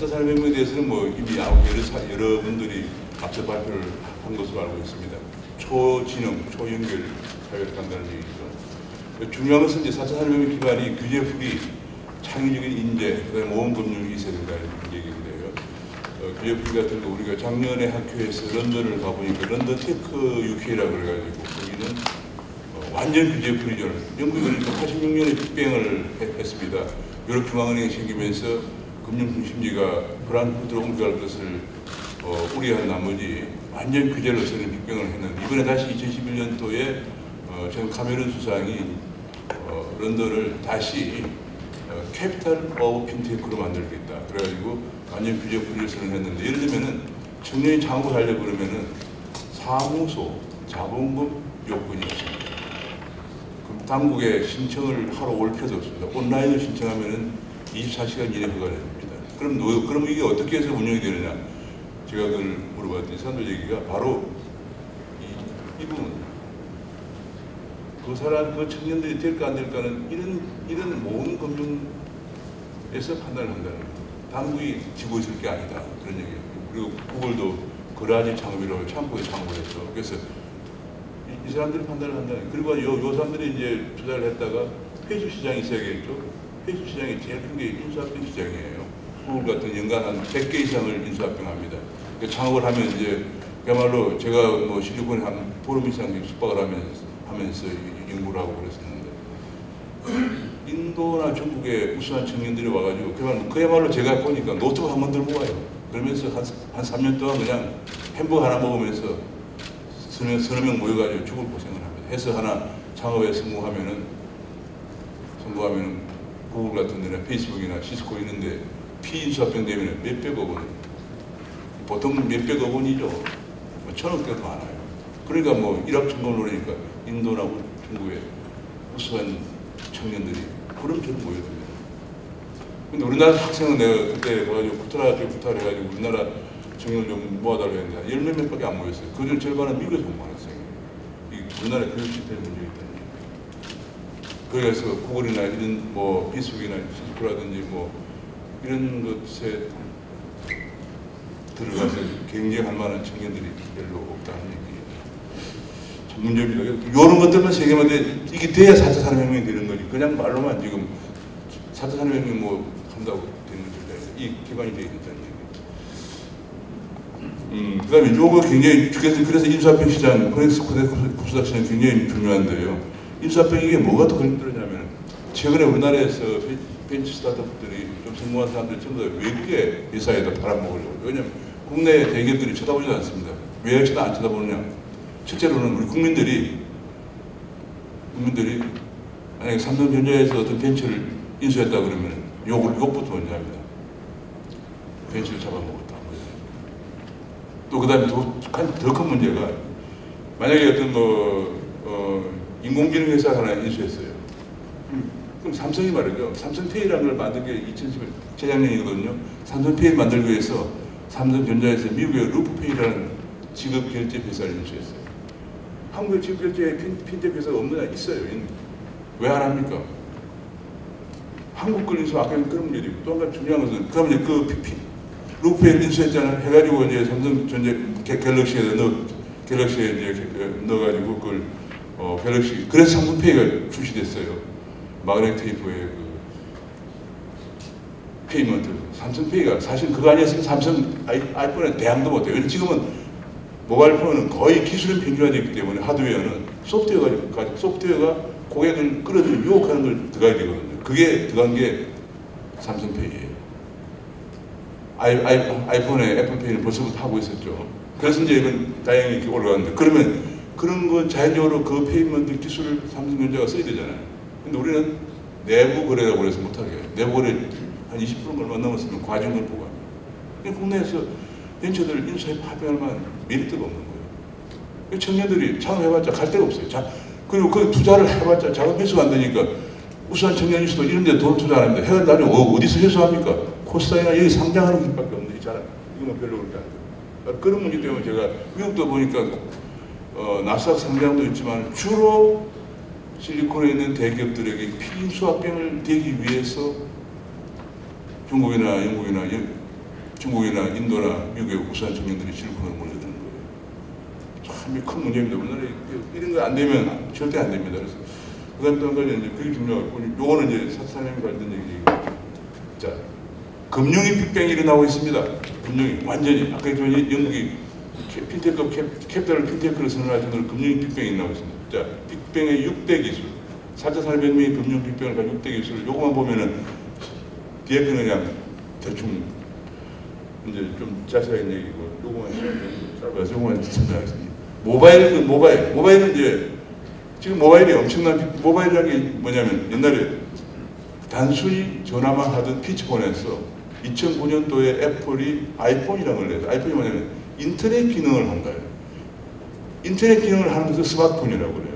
4차 산업혁명에 대해서는 뭐 이미 여러분들이 앞서 발표를 한 것으로 알고 있습니다. 초진흥, 초연결 사회를 간다는 얘기죠. 중요한 것은 이제 4차 산업혁명 기반이 규제풀이 창의적인 인재, 그다음에 모험금융이 있어야 된다는 얘기인데요. 규제풀이 같은 거 우리가 작년에 학교에서 런던을 가보니까 런던 테크 UK라고 그래가지고 거기는 완전 규제풀이죠. 영국이 그러니까 86년에 빅뱅을 했습니다. 유럽 중앙은행이 생기면서 금융 중심지가 프랑크푸르트로 옮겨갈 것을 우려한 나머지 완전 규제를 없애는 빅뱅을 했는데 이번에 다시 2011년도에 전 카메론 수상이 런던을 다시 캐피탈 오브 핀테크로 만들겠다. 그래가지고 완전 규제 풀이를 선언했는데 예를 들면은 청년이 창업을 하려고 그러면은 사무소, 자본금 요건이 있습니다. 그럼 당국에 신청을 하러 올 필요도 없습니다. 온라인으로 신청하면은 24시간 이내 허가를 됩니다. 그럼 이게 어떻게 해서 운영이 되느냐? 제가 그걸 물어봤더니 사람들 얘기가 바로 이 부분. 그 사람, 그 청년들이 될까 안 될까는 이런 모든 금융에서 판단을 한다는 거예요. 당국이 지고 있을 게 아니다. 그런 얘기예요. 그리고 구글도 거라지 창업이라고 창고에 창업을 했죠. 그래서 이 사람들이 판단을 한다는 거예요. 그리고 요 사람들이 이제 투자를 했다가 회수 시장이 있어야겠죠. 회수 시장이 제일 큰 게 인수합병 시장이에요. 구글 같은 연간 한 100개 이상을 인수합병합니다. 그러니까 창업을 하면 이제 그야말로 제가 뭐 실리콘에 한 보름 이상 숙박을 하면서 연구를 하고 그랬었는데 인도나 중국에 우수한 청년들이 와가지고 그야말로 제가 보니까 노트북 한 번 들고 와요. 그러면서 한 3년 동안 그냥 햄버거 하나 먹으면서 서너 명 모여가지고 죽을 고생을 합니다. 해서 하나 창업에 성공하면은 구글 같은 데나 페이스북이나 시스코 있는데 피인수합병 되면 몇백억 원, 보통 몇백억 원이죠. 뭐 천억대도 많아요. 그러니까 뭐 일확천금을 노리니까 인도나 중국에 우수한 청년들이 그럼처럼 모여듭니다. 근데 우리나라 학생은 내가 그때 가가지고 구타를 해가지고 우리나라 청년을 좀 모아달라고 했는데 열 몇 명밖에 안 모였어요. 그중 절반은 미국에서 공부하는 학생이에요. 우리나라 교육 시스템에 문제가 있다는 거예요. 그래서 구글이나 이런 뭐 페이스북이나 시스코라든지 뭐 이런 것에 들어가서 경쟁할 만한 청년들이 별로 없다는 얘기예요. 참 문제입니다. 이런 것들만 세계만 돼 이게 돼야 4차 산업혁명이 되는 거지. 그냥 말로만 지금 4차 산업혁명 뭐 한다고 되는 거죠. 이 기반이 되어 있다는 얘기. 그다음에 요거 굉장히 그래서 인수합병 시장, 코넥스 코스닥 시장 굉장히 중요한데요. 인수합병 이게 뭐가 더 걸리느냐면 최근에 우리나라에서 벤처 스타트업들이 좀 성공한 사람들이 전부 다 외국의 회사에다 팔아먹으려고. 왜냐면 국내 대기업들이 쳐다보지 않습니다. 왜 안 쳐다보느냐? 실제로는 우리 국민들이 만약에 삼성전자에서 어떤 벤처를 인수했다 그러면 욕부터 먼저 합니다. 벤처를 잡아먹었다. 또 그다음에 더 큰 문제가 만약에 어떤 인공지능 회사 하나 인수했어요. 그럼 삼성이 말이죠. 삼성페이라는 걸 만든 게 2010년 재작년이거든요. 삼성페이 만들기 위해서 삼성전자에서 미국의 루프페이라는 지급결제 회사를 인수했어요. 한국에 지급결제 핀텍 회사가 없느냐? 있어요. 왜 안 합니까? 한국 걸 인수 아까 그런 문제도 또 한 가지 중요한 것은 그러면 이제 그 루프페이를 인수했잖아요. 해가지고 이제 삼성전자 갤럭시에 이제 넣어가지고 그걸 갤럭시 그래서 삼성페이가 출시됐어요. 마그넷 테이프의 그 페이먼트 삼성페이가 사실 그거 아니었으면 삼성 아이폰에 대항도 못해요. 왜냐면 지금은 모바일 폰은 거의 기술은 평준화되기 때문에 하드웨어는 소프트웨어가 고객을 끌어들이고 유혹하는 걸 들어가야 되거든요. 그게 들어간 게 삼성페이예요. 아이폰에 애플페이는 벌써부터 하고 있었죠. 그래서 이제 이건 다행히 이렇게 올라갔는데 그러면 그런 건 자연적으로 그 페이먼트 기술을 삼성전자가 써야 되잖아요. 근데 우리는 내부 거래라고 그래서 못하게 해요. 내부 거래 한 20%가 얼마 넘었으면 과징금을 부과합니다. 국내에서 벤처들 인수해 파병할 만한 메리트가 없는 거예요. 청년들이 창업해봤자 갈 데가 없어요. 그리고 그 투자를 해봤자 자금 회수가 안 되니까 우수한 청년일수도 이런 데 돈 투자 안 합니다. 해가 나중에 어디서 회수합니까? 코스닥이나 여기 상장하는 것밖에 없는데 잘 이거는 별로 그렇게 안 돼요. 그런 문제 때문에 제가 미국도 보니까 나스닥 상장도 있지만 주로 실리콘에 있는 대기업들에게 피인수합병을 되기 위해서 중국이나 영국이나 중국이나 인도나 미국의 우수한 청년들이 실리콘으로 몰려드는 거예요. 참 큰 문제입니다. 우리나라에 이런 거 안 되면 절대 안 됩니다. 그래서 그다음 또 한 가지 이제 그게 중요하고 요거는 이제 사사님과 관련된 얘기고 자 금융이 빅뱅이 일어나고 있습니다. 금융이 완전히 아까 저 영국이 핀테크 캐피탈 핀테크를 선언할 정도로 금융이 빅뱅이 일어나고 있습니다. 자 빅뱅의 6대 기술 4차 산업혁명의 금융 빅뱅을 가진 6대 기술 요거만 보면은 뒤에 거는 그냥 대충 이제 좀 자세한 얘기고 요거만 짧아서 요거만 설명하겠습니다. 모바일은 이제 지금 모바일이 엄청난 모바일이라는 게 뭐냐면 옛날에 단순히 전화만 하던 피치폰에서 2009년도에 애플이 아이폰이라는 걸 내서 아이폰이 뭐냐면 인터넷 기능을 한 거예요. 인터넷 기능을 하는 것을 스마트폰이라고 그래요.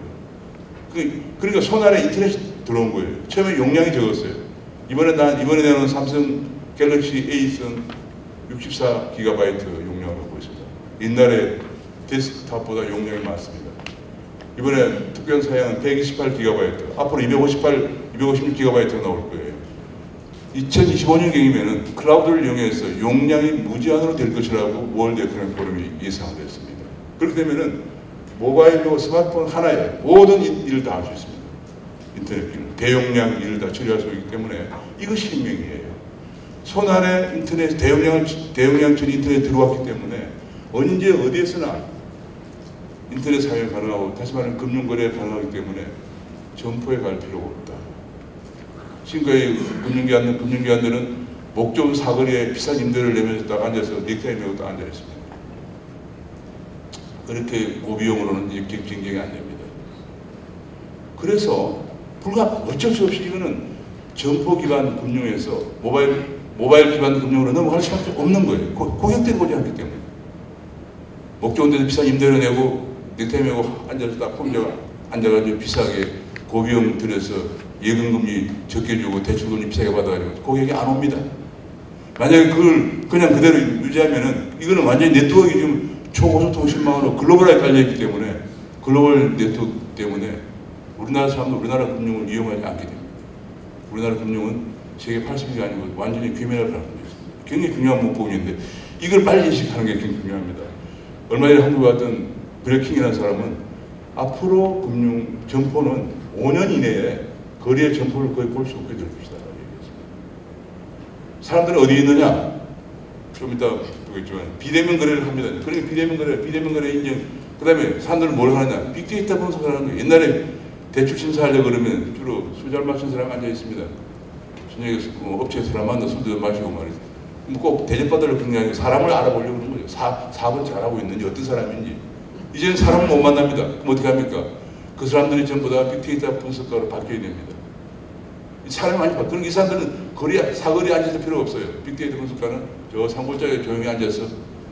그러니까 손 안에 인터넷이 들어온 거예요. 처음에 용량이 적었어요. 이번에 내놓은 삼성 갤럭시 A선 64GB 용량을 갖고 있습니다. 옛날에 데스크탑보다 용량이 많습니다. 이번에 특별 사양은 128GB, 앞으로 256GB 나올 거예요. 2025년경이면은 클라우드를 이용해서 용량이 무제한으로 될 것이라고 월드 에코노믹 포럼이 예상을 했습니다. 그렇게 되면은 모바일로 스마트폰 하나에 모든 일을 다 할 수 있습니다. 인터넷 기능, 대용량 일을 다 처리할 수 있기 때문에 이것이 혁명이에요. 손 안에 인터넷, 대용량 처리 인터넷 들어왔기 때문에 언제 어디에서나 인터넷 사용이 가능하고 다시 말하면 금융거래 가능하기 때문에 점포에 갈 필요가 없다. 지금까지 금융기관들은 목적 사거리에 비싼 임대를 내면서 딱 앉아서 넥타이 메고 딱 앉아있습니다. 그렇게 고비용으로는 경쟁이 안 됩니다. 그래서 어쩔 수 없이 이거는 점포 기반 금융에서 모바일 기반 금융으로 넘어갈 수밖에 없는 거예요. 고객들이 보지 않기 때문에. 목적 데서 비싼 임대를 내고 넥타이 메고 앉아서 딱 혼자 앉아가지고 비싸게 고비용 들여서 예금금리 적게 주고 대출금리 비싸게 받아가지고 고객이 안 옵니다. 만약에 그걸 그냥 그대로 유지하면은 이거는 완전히 네트워크가 지금 초고속 통신망으로 글로벌하게 깔려있기 때문에 글로벌 네트워크 때문에 우리나라 사람도 우리나라 금융을 이용하지 않게 됩니다. 우리나라 금융은 세계 80위가 아니고 완전히 귀멸할 가능성이 있습니다. 굉장히 중요한 문법인데 이걸 빨리 인식하는 게 굉장히 중요합니다. 얼마 전에 한국에 왔던 브레킹이라는 사람은 앞으로 금융 점포는 5년 이내에 거리의 점포를 거의 볼 수 없게 될 것이다. 사람들은 어디 있느냐? 좀 이따 보겠지만 비대면 거래를 합니다. 그러니까 비대면 거래 인정. 그 다음에 사람들은 뭘 하느냐? 빅데이터 분석을 하는 거예요. 옛날에 대출 심사하려고 그러면 주로 술 잘 마신 사람 앉아 있습니다. 저녁에 업체에서 사람 만나 술도 마시고 말이죠. 꼭 대접받으려고 그런 게 아니고 사람을 알아보려고 그러는 거죠. 사업을 잘하고 있는지 어떤 사람인지. 이제는 사람을 못 만납니다. 그럼 어떻게 합니까? 그 사람들이 전부 다 빅데이터 분석가로 바뀌어야 됩니다. 사람이 많이 바뀌는 이 사람들은 사거리에 앉을 필요가 없어요. 빅데이터 분석가는 저 산골짜기에 조용히 앉아서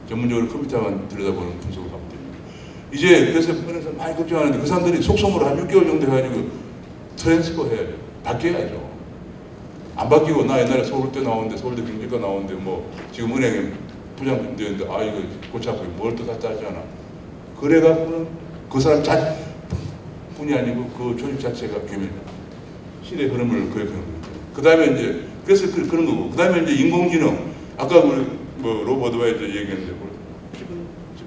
전문적으로 컴퓨터만 들여다보는 분석을 하면 됩니다. 이제 그래서 많이 걱정하는데 그 사람들이 속성으로 한 6개월 정도 해가지고 트랜스퍼 해야죠. 바뀌어야죠. 안 바뀌고 나 옛날에 서울대 나오는데 서울대 경제과 나오는데 뭐 지금 은행에 부장 되는데 아 이거 골치 아프게 뭘 또 다 짜잖아. 그래갖고는 그 사람 뿐이 아니고 그 조직 자체가 괴멸. 시대 흐름을 거역하는 거죠. 그 다음에 이제 그래서 그런 거고. 그 다음에 이제 인공지능. 아까 우리 뭐 로버트 와이저 얘기했는데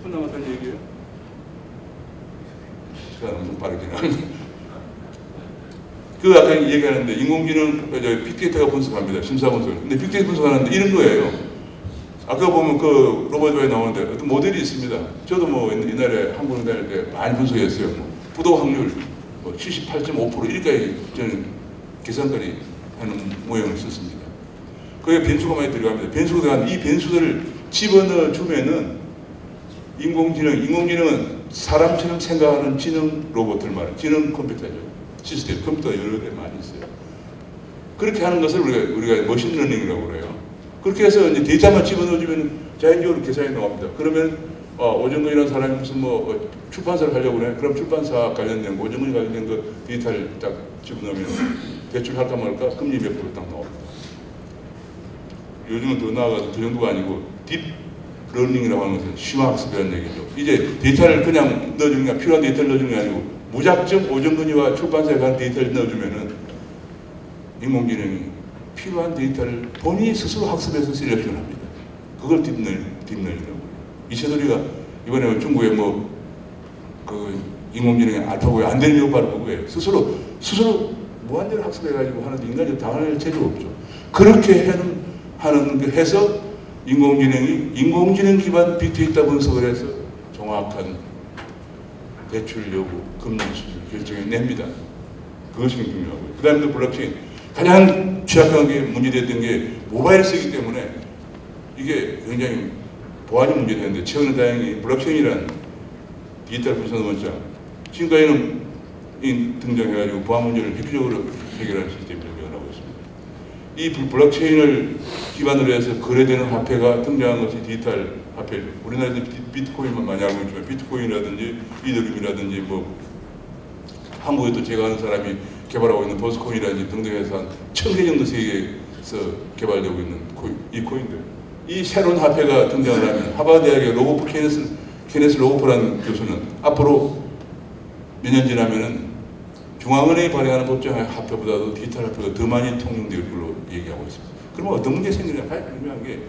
10분 남았다는 얘기예요? 시간 엄청 빠르게 나왔네. 그 아까 얘기하는데 인공지능 빅데이터가 분석합니다. 심사 분석. 근데 빅데이터 분석하는데 이런 거예요. 아까 보면 그 로버트 와이 나오는데 어떤 모델이 있습니다. 저도 뭐 옛날에 한국 다닐 때 많이 분석했어요. 부도 확률 78.5% 이렇게 저는 계산까지 하는 모형을 썼습니다. 거기에 변수가 많이 들어갑니다. 변수가 들어가는 이 변수들을 집어넣어 주면은 인공지능은 사람처럼 생각하는 지능 로봇을 말해요. 지능 컴퓨터죠. 시스템, 컴퓨터가 여러 개 많이 있어요. 그렇게 하는 것을 우리가 머신러닝이라고 그래요. 그렇게 해서 이제 데이터만 집어넣어 주면 자연적으로 계산이 나옵니다. 그러면 오정근이라는 사람이 무슨 뭐 출판사를 하려고 그래. 그럼 출판사 관련된 거, 오정근이 관련된 거 데이터를 딱 집어넣으면 대출할까 말까 금리 몇 프로 딱 나옵니다. 요즘은 더 나아가서 그 정도가 아니고 딥러닝이라고 하는 것은 심화학습이라는 얘기죠. 이제 데이터를 그냥 넣어주는 게 필요한 데이터를 넣어주는 게 아니고 무작정 오정근이와 출판사에 관한 데이터를 넣어주면은 인공지능이 필요한 데이터를 본인이 스스로 학습해서 셀렉션합니다. 그걸 딥러닝이라고. 이세돌이가 이번에 중국에 그 인공지능의 알파고에 안 되는 이유를 보고 스스로 무한대로 학습해가지고 하는데 인간이 당할 재주가 없죠. 그렇게 해서 인공지능 기반 빅데이터 분석을 해서 정확한 대출 여부, 금리 수준 결정해 냅니다. 그것이 중요하고요. 그 다음에 블록체인. 가장 취약하게 문제됐던 게 모바일을 쓰기 때문에 이게 굉장히 보안이 문제되는데 최근에 다행히 블록체인이라는 디지털 분석 원장 지금까지는 등장해가지고 보안 문제를 획기적으로 해결하는 시스템이 등장하고 있습니다. 이 블록체인을 기반으로 해서 거래되는 화폐가 등장한 것이 디지털 화폐. 우리나라에서 비트코인만 많이 알고 있지만 비트코인이라든지 이더리움이라든지 한국에도 제가 아는 사람이 개발하고 있는 버스코인이라든지 등등해서 한 1000개 정도 세계에서 개발되고 있는 이 코인들. 이 새로운 화폐가 등장을 하면 하버드대학의 케네스 로고프라는 교수는 앞으로 몇 년 지나면은 중앙은행이 발행하는 법정의 화폐보다도 디지털 화폐가 더 많이 통용될 걸로 얘기하고 있습니다. 그러면 어떤 문제가 생기냐? 가장 중요한 게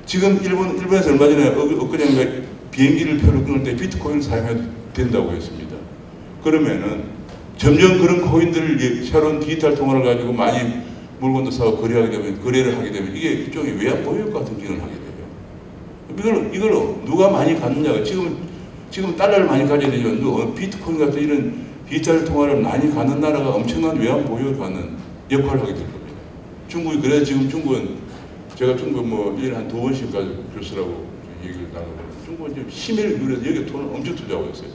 지금 일본에서 얼마 전에 엊그제인가 비행기를 표를 끊을 때 비트코인을 사용해도 된다고 했습니다. 그러면은 점점 그런 코인들을 새로운 디지털 통화를 가지고 많이 물건도 사고 거래를 하게 되면 이게 일종의 외환 보유 같은 기능을 하게 돼요. 이걸 누가 많이 갖느냐가 지금 달러를 많이 가져야 되지만 비트코인 같은 이런 디지털 통화를 많이 갖는 나라가 엄청난 외환 보유를 갖는 역할을 하게 될 겁니다. 중국이 그래서 지금 제가 중국 1년에 한 2번씩 가지고 교수라고 얘기를 나누고 중국은 지금 심혈을 기울여서 여기에 돈을 엄청 투자하고 있어요.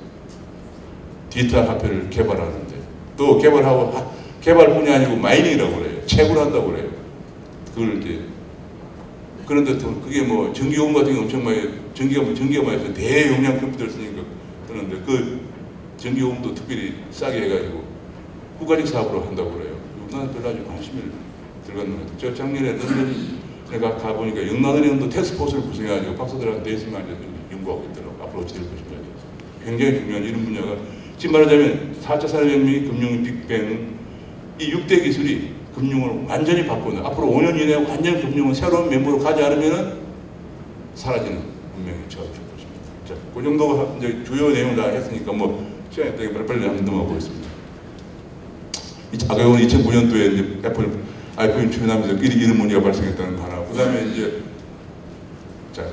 디지털 화폐를 개발하는데 또 개발뿐이 아니고 마이닝이라고 그래요. 채굴 한다고 그래요. 그걸 이제 그런데 또 그게 전기요금 같은 게 엄청 많이 전기가 많이 해서 대용량 컴퓨터를 쓰니까 그러는데 그 전기요금도 특별히 싸게 해가지고 국가적 사업으로 한다고 그래요. 우리나라는 별로 아주 관심이 들어가는 것 같아요. 제가 작년에 런던에 가보니까 영란은행도 테스크포스를 구성해가지고 박사들한테 대해서만 연구하고 있더라고요. 앞으로 어떻게 될 것인가. 굉장히 중요한 이런 분야가 지금 말하자면 4차 산업혁명이 금융 빅뱅 이 6대 기술이 금융을 완전히 바꾸는 앞으로 5년 이내에 완전히 금융을 새로운 면모로 가지 않으면 사라지는 운명이 처할 것입니다. 자, 그 정도 이제 주요 내용을 다 했으니까 시간이 되게 빨리 한번 넘어가 보겠습니다. 아까 2009년도에 이제 애플 아이폰 출연하면서 이런 문제가 발생했다는 거 하나. 그 다음에 이제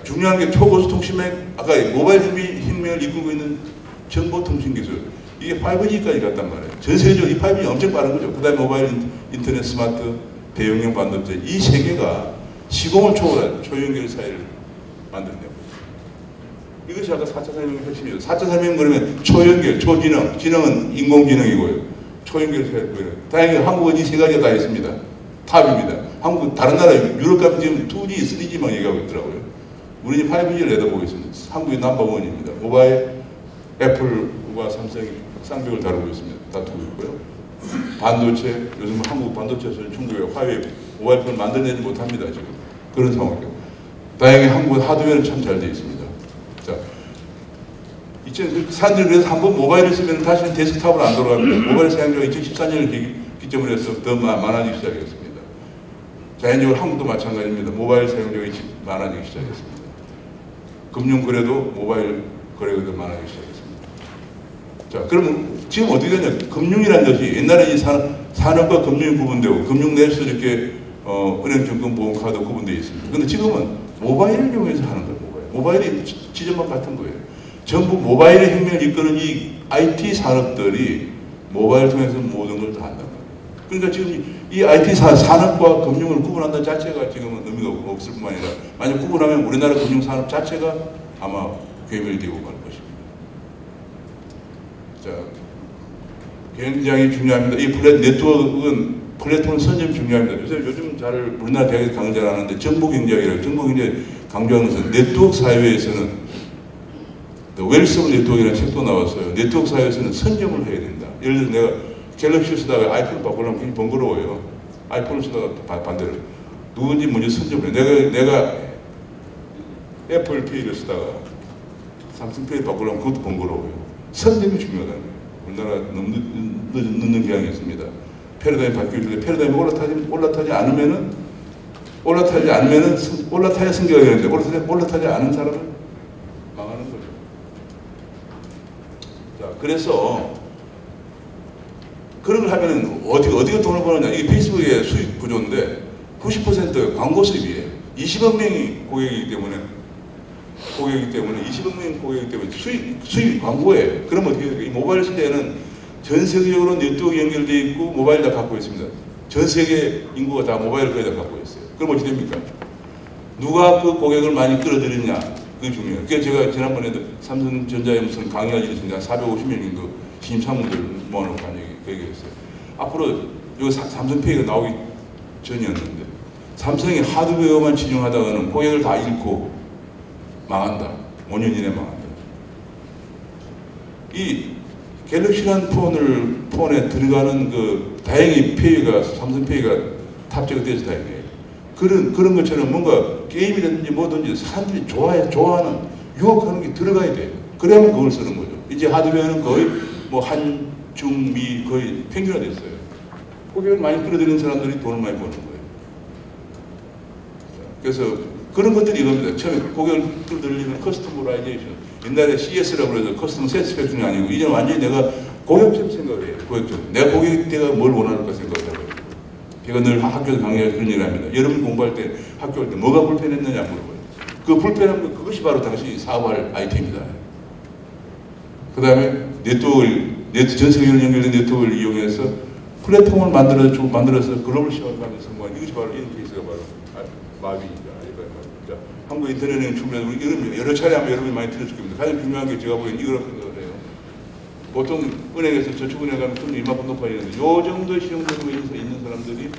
중요한 게 초고속 통신망 아까 모바일 혁명을 이끌고 있는 정보통신 기술. 이게 5G까지 갔단 말이에요. 전 세계적으로 이 5G 엄청 빠른 거죠. 그 다음에 모바일, 인터넷, 스마트, 대용량 반도체 이 세 개가 시공을 초월한 초연결 사회를 만들어내고 있습니다. 이것이 아까 4차 산업혁명의 핵심이죠. 4차 산업혁명 그러면 초연결, 초지능, 지능은 인공지능이고요. 초연결 사회고요. 다행히 한국은 이 세 가지가 다 있습니다. 탑입니다. 한국 다른 나라 유럽 가면 지금 2G, 3G만 얘기하고 있더라고요. 우리는 5G를 내다보고 있습니다. 한국이 넘버원입니다. 모바일, 애플과 삼성이 쌍벽을 다루고 있습니다. 다투고 있고요. 반도체, 요즘 한국 반도체에서는 중국의 화웨이 모바일폰을 만들어내지 못합니다. 지금 그런 상황이에요. 다행히 한국은 하드웨어는 참 잘 되어 있습니다. 자, 사람들이 그래서 한번 모바일을 쓰면 다시는 데스크탑으로 안 돌아갑니다. 모바일 사용자가 2014년을 기점으로 해서 더 많아지기 시작했습니다. 자연적으로 한국도 마찬가지입니다. 모바일 사용자가 많아지기 시작했습니다. 금융거래도 모바일 거래가 더 많아지기 시작했습니다. 자, 그러면 지금 어떻게 되냐? 금융이라는 것이 옛날에 이 산업과 금융이 구분되고 금융 내에서 이렇게 은행, 증권, 보험, 카드 구분되어 있습니다. 그런데 지금은 모바일을 이용해서 하는 거예요. 모바일이 지점만 같은 거예요. 전부 모바일의 혁명을 이끄는 이 IT 산업들이 모바일을 통해서 모든 걸 다 한단 말이에요. 그러니까 지금 이 IT 산업과 금융을 구분한다는 자체가 지금은 의미가 없을 뿐만 아니라 만약 구분하면 우리나라 금융 산업 자체가 아마 괴멸되고 갈 것입니다. 자, 굉장히 중요합니다. 이 네트워크는 플랫폼 선점이 중요합니다. 요즘 잘 우리나라 대학에서 강의 잘 하는데 정보경제학이라고 정보경제 강조하는 것은 네트워크 사회에서는 웰스 오브 네트워크라는 책도 나왔어요. 네트워크 사회에서는 선점을 해야 된다. 예를 들어서 내가 갤럭시를 쓰다가 아이폰을 바꾸려면 굉장히 번거로워요. 아이폰을 쓰다가 반대로 누군지 먼저 선점을 해. 내가 애플페이를 쓰다가 삼성페이 바꾸려면 그것도 번거로워요. 선점이 중요하다는 거예요. 우리나라 너무 늦는 경향이 있습니다. 패러다임이 바뀔 때 패러다임이 올라타지 않으면은 올라타지 않으면은 올라타야 승계가 되는데 올라타지 않은 사람은 망하는 거죠. 자, 그래서 그런 걸 하면은 어디가 돈을 버느냐. 이게 페이스북의 수익 구조인데 90% 광고 수입이에요. 20억 명이 고객이기 때문에 20억 명이 고객이기 때문에 수입 광고예요. 그러면 어떻게 돼요? 이 모바일 시대에는 전 세계적으로 네트워크 연결되어 있고 모바일 다 갖고 있습니다. 전 세계 인구가 다 모바일을 거의 다 갖고 있어요. 그럼 어떻게 됩니까? 누가 그 고객을 많이 끌어들이냐, 그게 중요해요. 그래서 제가 지난번에도 삼성전자에 무슨 강의할 일이 있었는데 450명 정도 신입사원들 모아놓고 한 얘기 했어요. 앞으로 요 삼성페이가 나오기 전이었는데 삼성이 하드웨어만 진용하다가는 고객을 다 잃고 망한다. 5년 이내 망한다. 이 갤럭시라는 폰에 들어가는 그 다행히 페이가 삼성페이가 탑재가 돼서 다행이에요. 그런 것처럼 뭔가 게임이라든지 뭐든지 사람들이 좋아하는 유혹하는 게 들어가야 돼요. 그래야만 그걸 쓰는 거죠. 이제 하드웨어는 거의 뭐 한, 중, 미 거의 평균화됐어요. 고객을 많이 끌어들이는 사람들이 돈을 많이 버는 거예요. 그래서 그런 것들이 이겁니다. 처음에 고객을 끌어들이는 커스터머라이제이션. 옛날에 CS라고 해서 커스터머 세티스팩션이 아니고 이제는 완전히 내가 고객적 생각을 해요. 고객적. 내가 고객 때가 뭘 원하는가 생각을 하고. 제가 늘 학교에서 강의할 그런 얘기를 합니다. 여러분 공부할 때 학교 할 때 뭐가 불편했느냐 물어봐요. 그 불편한 거 그것이 바로 당신이 사업할 아이템이다. 그 다음에 전 세계로 연결된 네트워크를 이용해서 플랫폼을 만들어서 글로벌 시장을 가면서 성공한 이것이 바로 이런 케이스가 바로 마비입니다. 한국 인터넷에 주면 우리 여러 차례 하면 여러분이 많이 들었을 겁니다. 가장 중요한 게 제가 보기엔 이거라고 생각을 해요. 보통 은행에서 저축은행 가면 금리 이만큼 높아지는데 요 정도의 신용등급에 있는 사람들이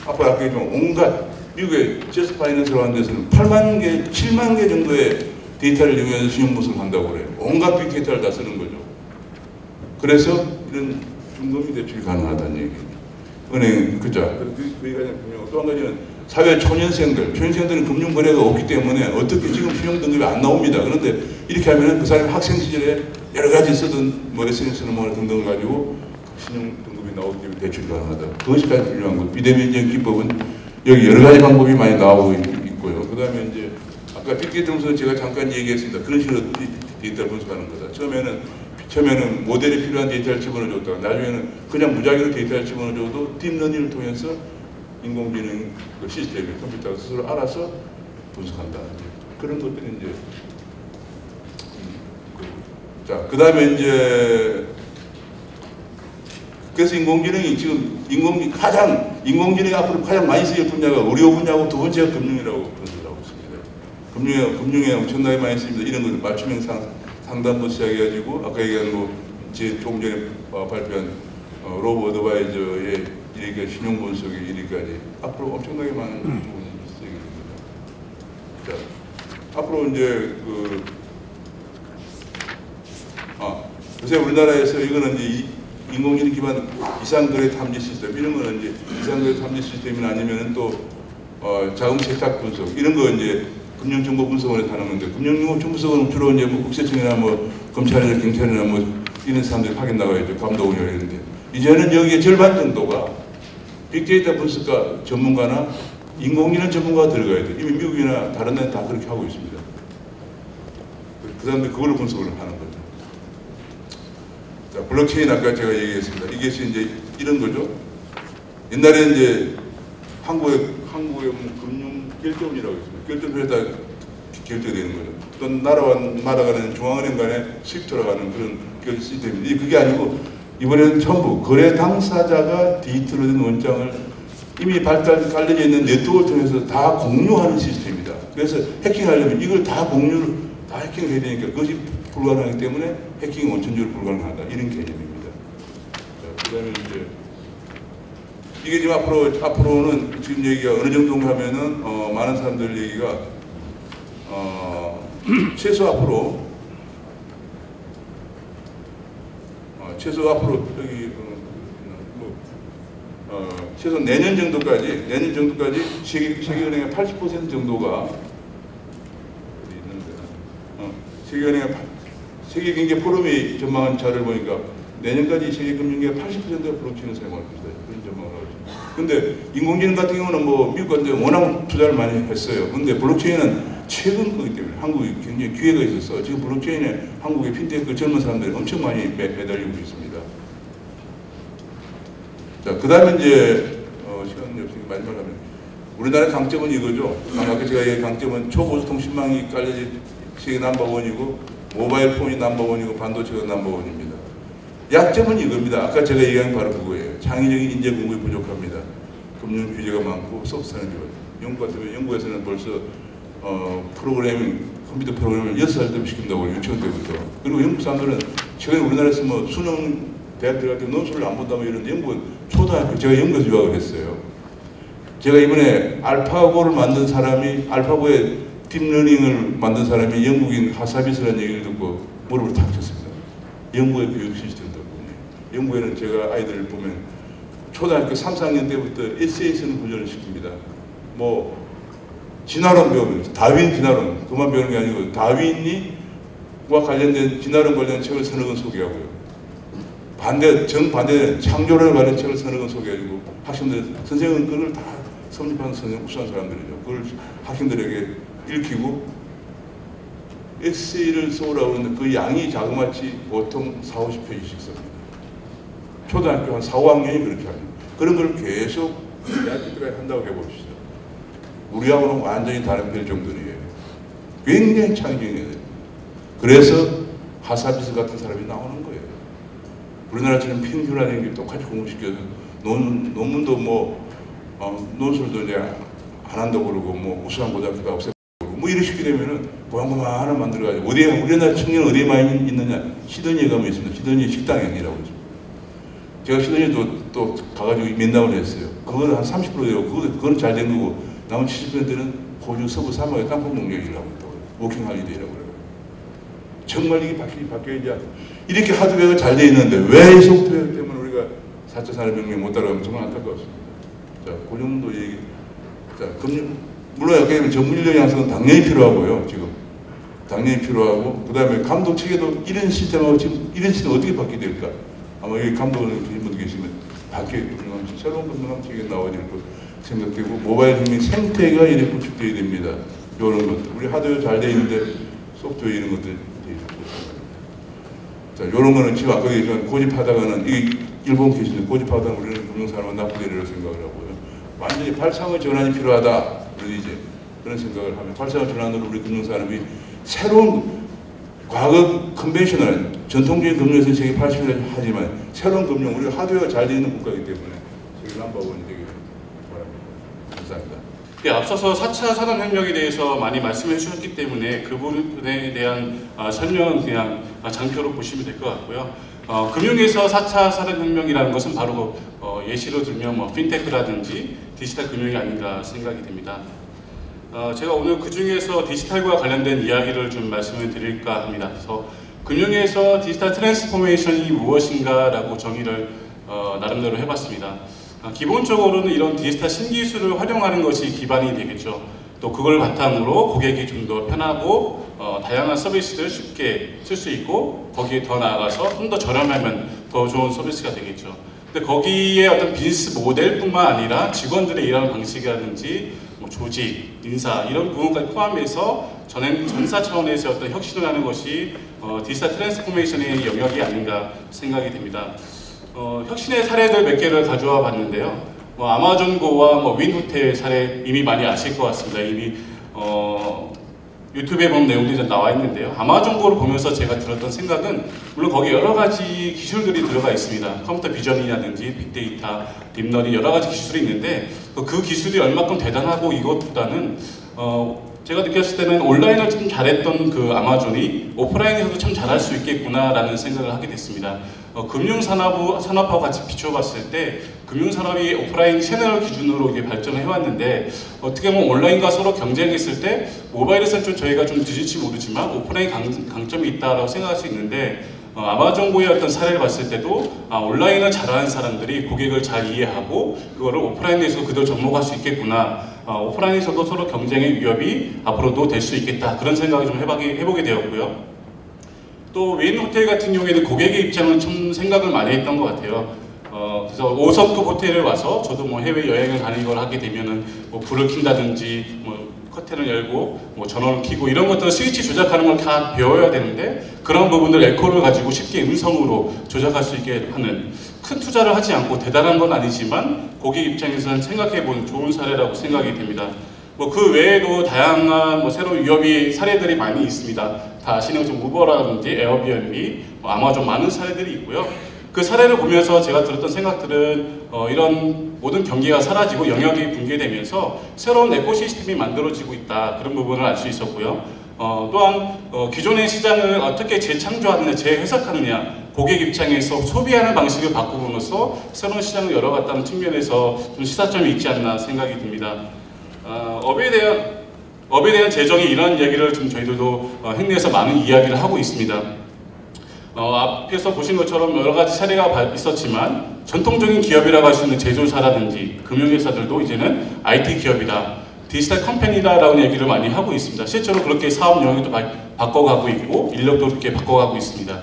앞으로 아까 얘기했지만 온갖 미국의 저스트 파이낸스라고 하는 데서는 8만 개, 7만 개 정도의 데이터를 이용해서 신용분석을 한다고 그래요. 온갖 빅데이터를 다 쓰는 거죠. 그래서 이런 중금리 대출이 가능하다는 얘기예요. 은행, 그죠? 그게 가장 중요하고 또 한 가지는 사회 초년생들은 금융거래가 없기 때문에 어떻게 지금 신용등급이 안 나옵니다. 그런데 이렇게 하면은 그 사람이 학생 시절에 여러 가지 쓰던 뭐 SNS나 뭐 등등을 가지고 신용등급이 나오기 때문에 대출이 가능하다. 그것이 가장 중요한 거. 비대면적 기법은 여기 여러 가지 방법이 많이 나오고 있고요. 그 다음에 이제 아까 빅데이터 분석은 제가 잠깐 얘기했습니다. 그런 식으로 데이터를 분석하는 거다. 처음에는 모델이 필요한 데이터를 집어넣어줬다가 나중에는 그냥 무작위로 데이터를 집어넣어줘도 딥러닝을 통해서 인공지능 그 시스템이 컴퓨터가 스스로 알아서 분석한다. 그런 것들이 이제 자, 그 다음에 이제 그래서 인공지능이 지금 인공지능이 앞으로 가장 많이 쓰일 분야가 의료 분야고 두 번째가 금융이라고 분석을 하고 있습니다. 금융에 엄청나게 많이 쓰입니다. 이런 것들 맞춤형 상담부터 시작해가지고 아까 얘기한 뭐 조금 전에 발표한 로보 어드바이저의 이렇게 신용 분석이 이리까지 앞으로 엄청나게 많은 부분이 쓰이게 됩니다. 자, 앞으로 이제 요새 우리나라에서 이거는 이제 인공지능 기반 이상거래 탐지 시스템 이런 거는 이제 이상거래 탐지 시스템이나 아니면은 또 자금 세탁 분석 이런 거 이제 금융정보 분석원에서 하는 건데 금융정보 분석은 주로 이제 뭐 국세청이나 뭐 검찰이나 경찰이나 뭐 이런 사람들이 확인 나가야죠. 감독 운영을 했는데 이제는 여기에 절반 정도가 빅데이터 분석가 전문가나 인공지능 전문가가 들어가야 돼요. 이미 미국이나 다른 데는 다 그렇게 하고 있습니다. 그 사람들이 그걸로 분석을 하는 거죠. 자, 블록체인 아까 제가 얘기했습니다. 이게 이제 이런 거죠. 옛날에 이제 한국에 금융 결제원이라고 있습니다. 결제소에다 결제되는 거죠. 또 나라 간에 중앙은행 간에 수입 돌아가는 그런 결제 시스템인데 그게 아니고 이번에는 전부 거래 당사자가 디지털로 된 원장을 이미 깔려져 있는 네트워크를 통해서 다 공유하는 시스템이다. 그래서 해킹하려면 이걸 다 해킹해야 되니까 그것이 불가능하기 때문에 해킹이 원천적으로 불가능하다. 이런 개념입니다. 그 다음에 이제 이게 지금 앞으로는 지금 얘기가 어느 정도인가 하면은 많은 사람들 얘기가 최소 앞으로 여기 최소 내년 정도까지 세계은행의 80% 정도가 어디 있는데 세계 경제 포럼이 전망한 자료를 보니까 내년까지 세계 금융계의 80%가 블록체인을 사용할 것이다. 그런 전망을 하고 있습니다. 근데 인공지능 같은 경우는 뭐 미국 같은 데 워낙 투자를 많이 했어요. 근데 블록체인은 최근 거기 때문에 한국이 굉장히 기회가 있어서 지금 블록체인에 한국의 핀테크 젊은 사람들이 엄청 많이 매달리고 있습니다. 자, 그 다음에 이제 시간이 없으니까 마지막으로 하면 우리나라의 강점은 이거죠. 아까 제가 얘기한 강점은 초고속 통신망이 깔려진 세계 넘버원이고 모바일 폰이 넘버원이고 반도체가 넘버원입니다. 약점은 이겁니다. 아까 제가 얘기한 바로 그거예요. 창의적인 인재 공급이 부족합니다. 금융 규제가 많고 소프트웨어 연구 같은 경우 영국에서는 벌써 프로그래밍 컴퓨터 프로그램을 6살 때부터 시킨다고 유치원 때부터. 그리고 영국 사람들은 최근에 우리나라에서 뭐 수능 대학 들어갈 때 논술을 안 본다면 이러는데 영국은 초등학교 제가 영국에서 유학을 했어요. 제가 이번에 알파고를 만든 사람이 알파고의 딥러닝을 만든 사람이 영국인 하사비스라는 얘기를 듣고 무릎을 탁 쳤습니다. 영국의 교육 시스템 덕분에. 영국에는 제가 아이들을 보면 초등학교 3, 4학년 때부터 에세이 쓰는 훈련을 시킵니다. 뭐 진화론 배우면 다윈 진화론 그만 배우는 게 아니고 다윈과 관련된 진화론 관련 책을 서너 권 소개하고요. 정반대 창조론에 관련 책을 서너 권 소개해주고 학생들 선생은 그걸 다 섭립하는 선생 우수한 사람들이죠. 그걸 학생들에게 읽히고 에세이를 써오라고 하는데 그 양이 자그마치 보통 4, 50페이지씩 씁니다. 초등학교 한 4, 5학년이 그렇게 합니다. 그런 걸 계속 대학교 때까지 한다고 해봅시다. 우리하고는 완전히 다른 별 정도예요. 굉장히 창의적인 애들. 그래서 하사비스 같은 사람이 나오는 거예요. 우리나라처럼 평균화된 게 똑같이 공부시켜서 논문도 뭐 논술도 이제 안 한다고 그러고 뭐 우수한 고등학교가 없애고 뭐 이런 식이 되면은 고향고만 하나 만들어가지고 우리나라 청년 어디에 많이 있느냐 시드니에 가면 있습니다. 시드니 식당행이라고 있습니다. 제가 시드니에도 또 가가지고 면담을 했어요. 그거는 한 30%예요. 그거는 잘 된 거고 남은 70%는 호주 서부 사막의 땅콩 농장을 하고 있다고 워킹 할리데이라고 그래요. 정말 이게 바뀌어야지 이렇게 하드웨어가 잘 돼 있는데 왜 소프트웨어 때문에 우리가 4차 산업혁명 못 따라가면 정말 안타까웠습니다. 자, 그 정도 얘기. 자, 물론 아까 얘기한 전문 인력 양성은 당연히 필요하고요. 지금 당연히 필요하고 그 다음에 감독 체계도 이런 시스템하고 지금 이런 시스템 어떻게 바뀌게 될까? 아마 여기 감독을 계신 분들 계시면 바뀌게 새로운 금융 체계가 나와야 될 것 생각되고 모바일 혁명 생태가 이렇게 구축되어야 됩니다. 이런 것들 우리 하드웨어 잘 돼 있는데 소프트웨어 이런 것들 되어 있고 자, 이런 거는 지금 아까 얘기한 고집하다가는 이 일본 계시는 고집하다가 우리는 금융산업은 나쁘리라고 생각을 하고요. 완전히 발상의 전환이 필요하다. 이제 그런 생각을 하면 발상의 전환으로 우리 금융산업이 새로운 과거 컨벤셔널 전통적인 금융에서 세계 80을 하지만 새로운 금융 우리가 하드웨어가 잘 되어 있는 국가이기 때문에 세계 넘버원이 되기를 바랍니다. 감사합니다. 네, 앞서서 4차 산업혁명에 대해서 많이 말씀해 주셨기 때문에 그 부분에 대한 설명은 그냥 장표로 보시면 될 것 같고요. 금융에서 4차 산업혁명이라는 것은 바로 예시로 들면 뭐 핀테크라든지 디지털 금융이 아닌가 생각이 됩니다. 제가 오늘 그 중에서 디지털과 관련된 이야기를 좀 말씀을 드릴까 합니다. 그래서 금융에서 디지털 트랜스포메이션이 무엇인가라고 정의를 나름대로 해봤습니다. 기본적으로는 이런 디지털 신기술을 활용하는 것이 기반이 되겠죠. 또 그걸 바탕으로 고객이 좀 더 편하고 다양한 서비스를 쉽게 쓸 수 있고 거기에 더 나아가서 좀 더 저렴하면 더 좋은 서비스가 되겠죠. 근데 거기에 어떤 비즈니스 모델뿐만 아니라 직원들의 일하는 방식이라든지 뭐 조직, 인사 이런 부분까지 포함해서 전사 차원에서 어떤 혁신을 하는 것이 디지털 트랜스포메이션의 영역이 아닌가 생각이 됩니다. 혁신의 사례들 몇 개를 가져와 봤는데요. 아마존고와 윈호텔 사례 이미 많이 아실 것 같습니다. 이미 유튜브에 보면 내용들이 좀 나와 있는데요. 아마존고를 보면서 제가 들었던 생각은 물론 거기 여러 가지 기술들이 들어가 있습니다. 컴퓨터 비전이라든지 빅데이터, 딥러닝 여러 가지 기술이 있는데 그 기술이 얼마큼 대단하고 이것보다는 제가 느꼈을 때는 온라인을 좀 잘했던 그 아마존이 오프라인에서도 참 잘할 수 있겠구나라는 생각을 하게 됐습니다. 금융산업하고 같이 비춰봤을 때 금융산업이 오프라인 채널 기준으로 이게 발전을 해왔는데 어떻게 보면 온라인과 서로 경쟁했을 때 모바일에서는 좀 저희가 좀 늦을지 모르지만 오프라인 강점이 있다고 생각할 수 있는데 아마존고의 어떤 사례를 봤을 때도 온라인을 잘하는 사람들이 고객을 잘 이해하고 그거를 오프라인에서 그대로 접목할 수 있겠구나. 오프라인에서도 서로 경쟁의 위협이 앞으로도 될 수 있겠다. 그런 생각을 좀 해보게 되었고요. 또 윈호텔 같은 경우에는 고객의 입장을 좀 생각을 많이 했던 것 같아요. 그래서 5성급 호텔을 와서 저도 뭐 해외 여행을 가는 걸 하게 되면은 뭐 불을 킨다든지 뭐 커튼을 열고 뭐 전원을 켜고 이런 것들 스위치 조작하는 걸 다 배워야 되는데 그런 부분들 에코를 가지고 쉽게 음성으로 조작할 수 있게 하는 큰 투자를 하지 않고 대단한 건 아니지만 고객 입장에서는 생각해보는 좋은 사례라고 생각이 됩니다. 뭐 그 외에도 다양한 뭐 새로운 위협이 사례들이 많이 있습니다. 다 아시는 것처럼 우버라든지 에어비앤비, 뭐 아마존 많은 사례들이 있고요. 그 사례를 보면서 제가 들었던 생각들은 이런 모든 경계가 사라지고 영역이 붕괴되면서 새로운 에코시스템이 만들어지고 있다. 그런 부분을 알 수 있었고요. 또한 기존의 시장을 어떻게 재창조하느냐, 재해석하느냐, 고객 입장에서 소비하는 방식을 바꾸면서 새로운 시장을 열어갔다는 측면에서 좀 시사점이 있지 않나 생각이 듭니다. 업에 대한 재정이 이런 얘기를 좀 저희들도 행내에서 많은 이야기를 하고 있습니다. 앞에서 보신 것처럼 여러 가지 사례가 있었지만 전통적인 기업이라고 할 수 있는 제조사라든지 금융회사들도 이제는 IT 기업이다, 디지털 컴퍼니다라는 얘기를 많이 하고 있습니다. 실제로 그렇게 사업 영역도 바꿔가고 있고 인력도 그렇게 바꿔가고 있습니다.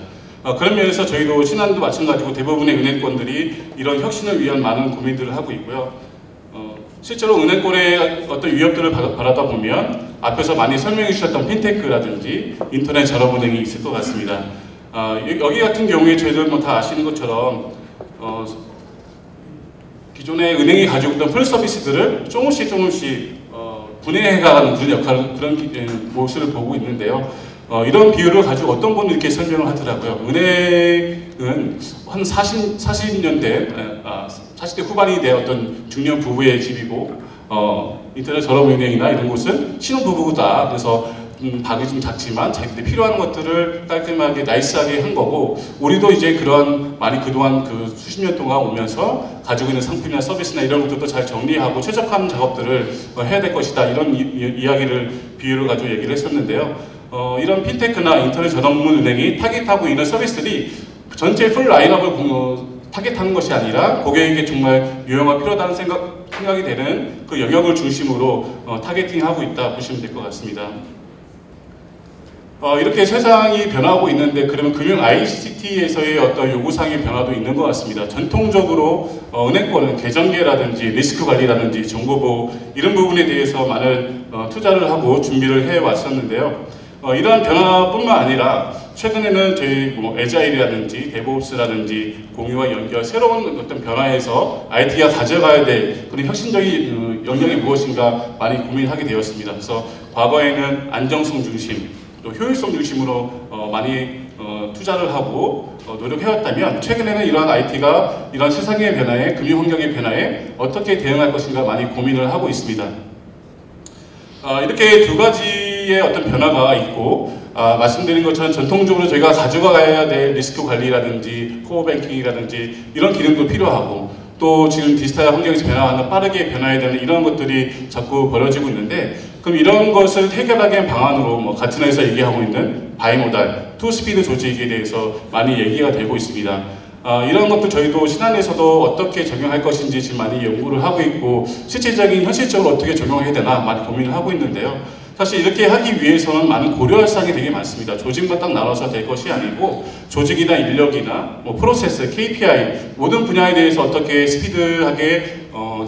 그런 면에서 저희도 신한도 마찬가지고 대부분의 은행권들이 이런 혁신을 위한 많은 고민들을 하고 있고요. 실제로 은행권의 어떤 위협들을 바라다 보면 앞에서 많이 설명해 주셨던 핀테크라든지 인터넷 전업은행이 있을 것 같습니다. 여기 같은 경우에 저희들 뭐 다 아시는 것처럼 기존의 은행이 가지고 있던 풀 서비스들을 조금씩 분해해가는 그런 역할을 그런 모습을 보고 있는데요. 이런 비율을 가지고 어떤 분은 이렇게 설명을 하더라고요. 은행은 한 40년대, 40대 후반이 된 어떤 중년 부부의 집이고, 인터넷 전업은행이나 이런 곳은 신혼부부다. 그래서 방이 좀 작지만 자기들이 필요한 것들을 깔끔하게 나이스하게 한 거고, 우리도 이제 그런 많이 그동안 그 수십 년 동안 오면서 가지고 있는 상품이나 서비스나 이런 것들도 잘 정리하고 최적화하는 작업들을 해야 될 것이다. 이런 이야기를 비유를 가지고 얘기를 했었는데요. 이런 핀테크나 인터넷 전문 은행이 타깃하고 있는 서비스들이 전체 풀 라인업을 타깃하는 것이 아니라 고객에게 정말 유용하고 필요하다는 생각이 되는 그 영역을 중심으로 타겟팅하고 있다 보시면 될 것 같습니다. 이렇게 세상이 변하고 있는데 그러면 금융 ICT에서의 어떤 요구사항의 변화도 있는 것 같습니다. 전통적으로 은행권은 계정계라든지 리스크 관리라든지 정보보호 이런 부분에 대해서 많은 투자를 하고 준비를 해왔었는데요. 이러한 변화뿐만 아니라 최근에는 저희 뭐 에자일이라든지 데브옵스라든지 공유와 연결 새로운 어떤 변화에서 IT가 가져가야 될 그런 혁신적인 영역이 무엇인가 많이 고민하게 되었습니다. 그래서 과거에는 안정성 중심 또 효율성 중심으로 많이 투자를 하고 노력해왔다면 최근에는 이러한 IT가 이런 세상의 변화에 금융 환경의 변화에 어떻게 대응할 것인가 많이 고민을 하고 있습니다. 이렇게 두 가지의 어떤 변화가 있고 말씀드린 것처럼 전통적으로 저희가 가져가야 될 리스크 관리라든지 코어 뱅킹이라든지 이런 기능도 필요하고 또 지금 디지털 환경에서 변화하는 빠르게 변화해야 되는 이런 것들이 자꾸 벌어지고 있는데 그럼 이런 것을 해결하기 위한 방안으로 뭐 같은 회사 얘기하고 있는 바이모달, 투스피드 조직에 대해서 많이 얘기가 되고 있습니다. 이런 것도 저희도 신한에서도 어떻게 적용할 것인지 지금 많이 연구를 하고 있고 실질적인 현실적으로 어떻게 적용해야 되나 많이 고민을 하고 있는데요. 사실 이렇게 하기 위해서는 많은 고려할 사항이 되게 많습니다. 조직만 딱 나눠서 될 것이 아니고 조직이나 인력이나 뭐 프로세스, KPI 모든 분야에 대해서 어떻게 스피드하게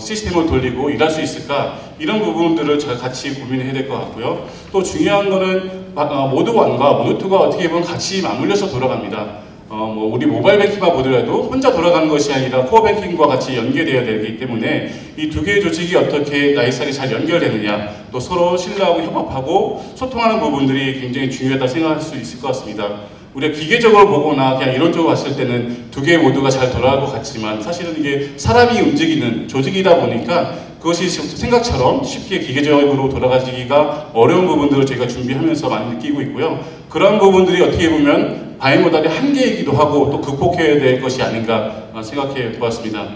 시스템을 돌리고 일할 수 있을까 이런 부분들을 같이 고민해야 될 것 같고요. 또 중요한 거는 모드 1과 모드 2가 어떻게 보면 같이 맞물려서 돌아갑니다. 뭐 우리 모바일 뱅킹만 보더라도 혼자 돌아가는 것이 아니라 코어 뱅킹과 같이 연계되어야 되기 때문에 이 두 개의 조직이 어떻게 나이스하게 잘 연결되느냐 또 서로 신뢰하고 협업하고 소통하는 부분들이 굉장히 중요하다 생각할 수 있을 것 같습니다. 우리가 기계적으로 보거나 그냥 이론적으로 봤을 때는 두 개 모두가 잘 돌아갈 것 같지만 사실은 이게 사람이 움직이는 조직이다 보니까 그것이 생각처럼 쉽게 기계적으로 돌아가기가 어려운 부분들을 저희가 준비하면서 많이 느끼고 있고요. 그런 부분들이 어떻게 보면 바이모달의 한계이기도 하고 또 극복해야 될 것이 아닌가 생각해 보았습니다.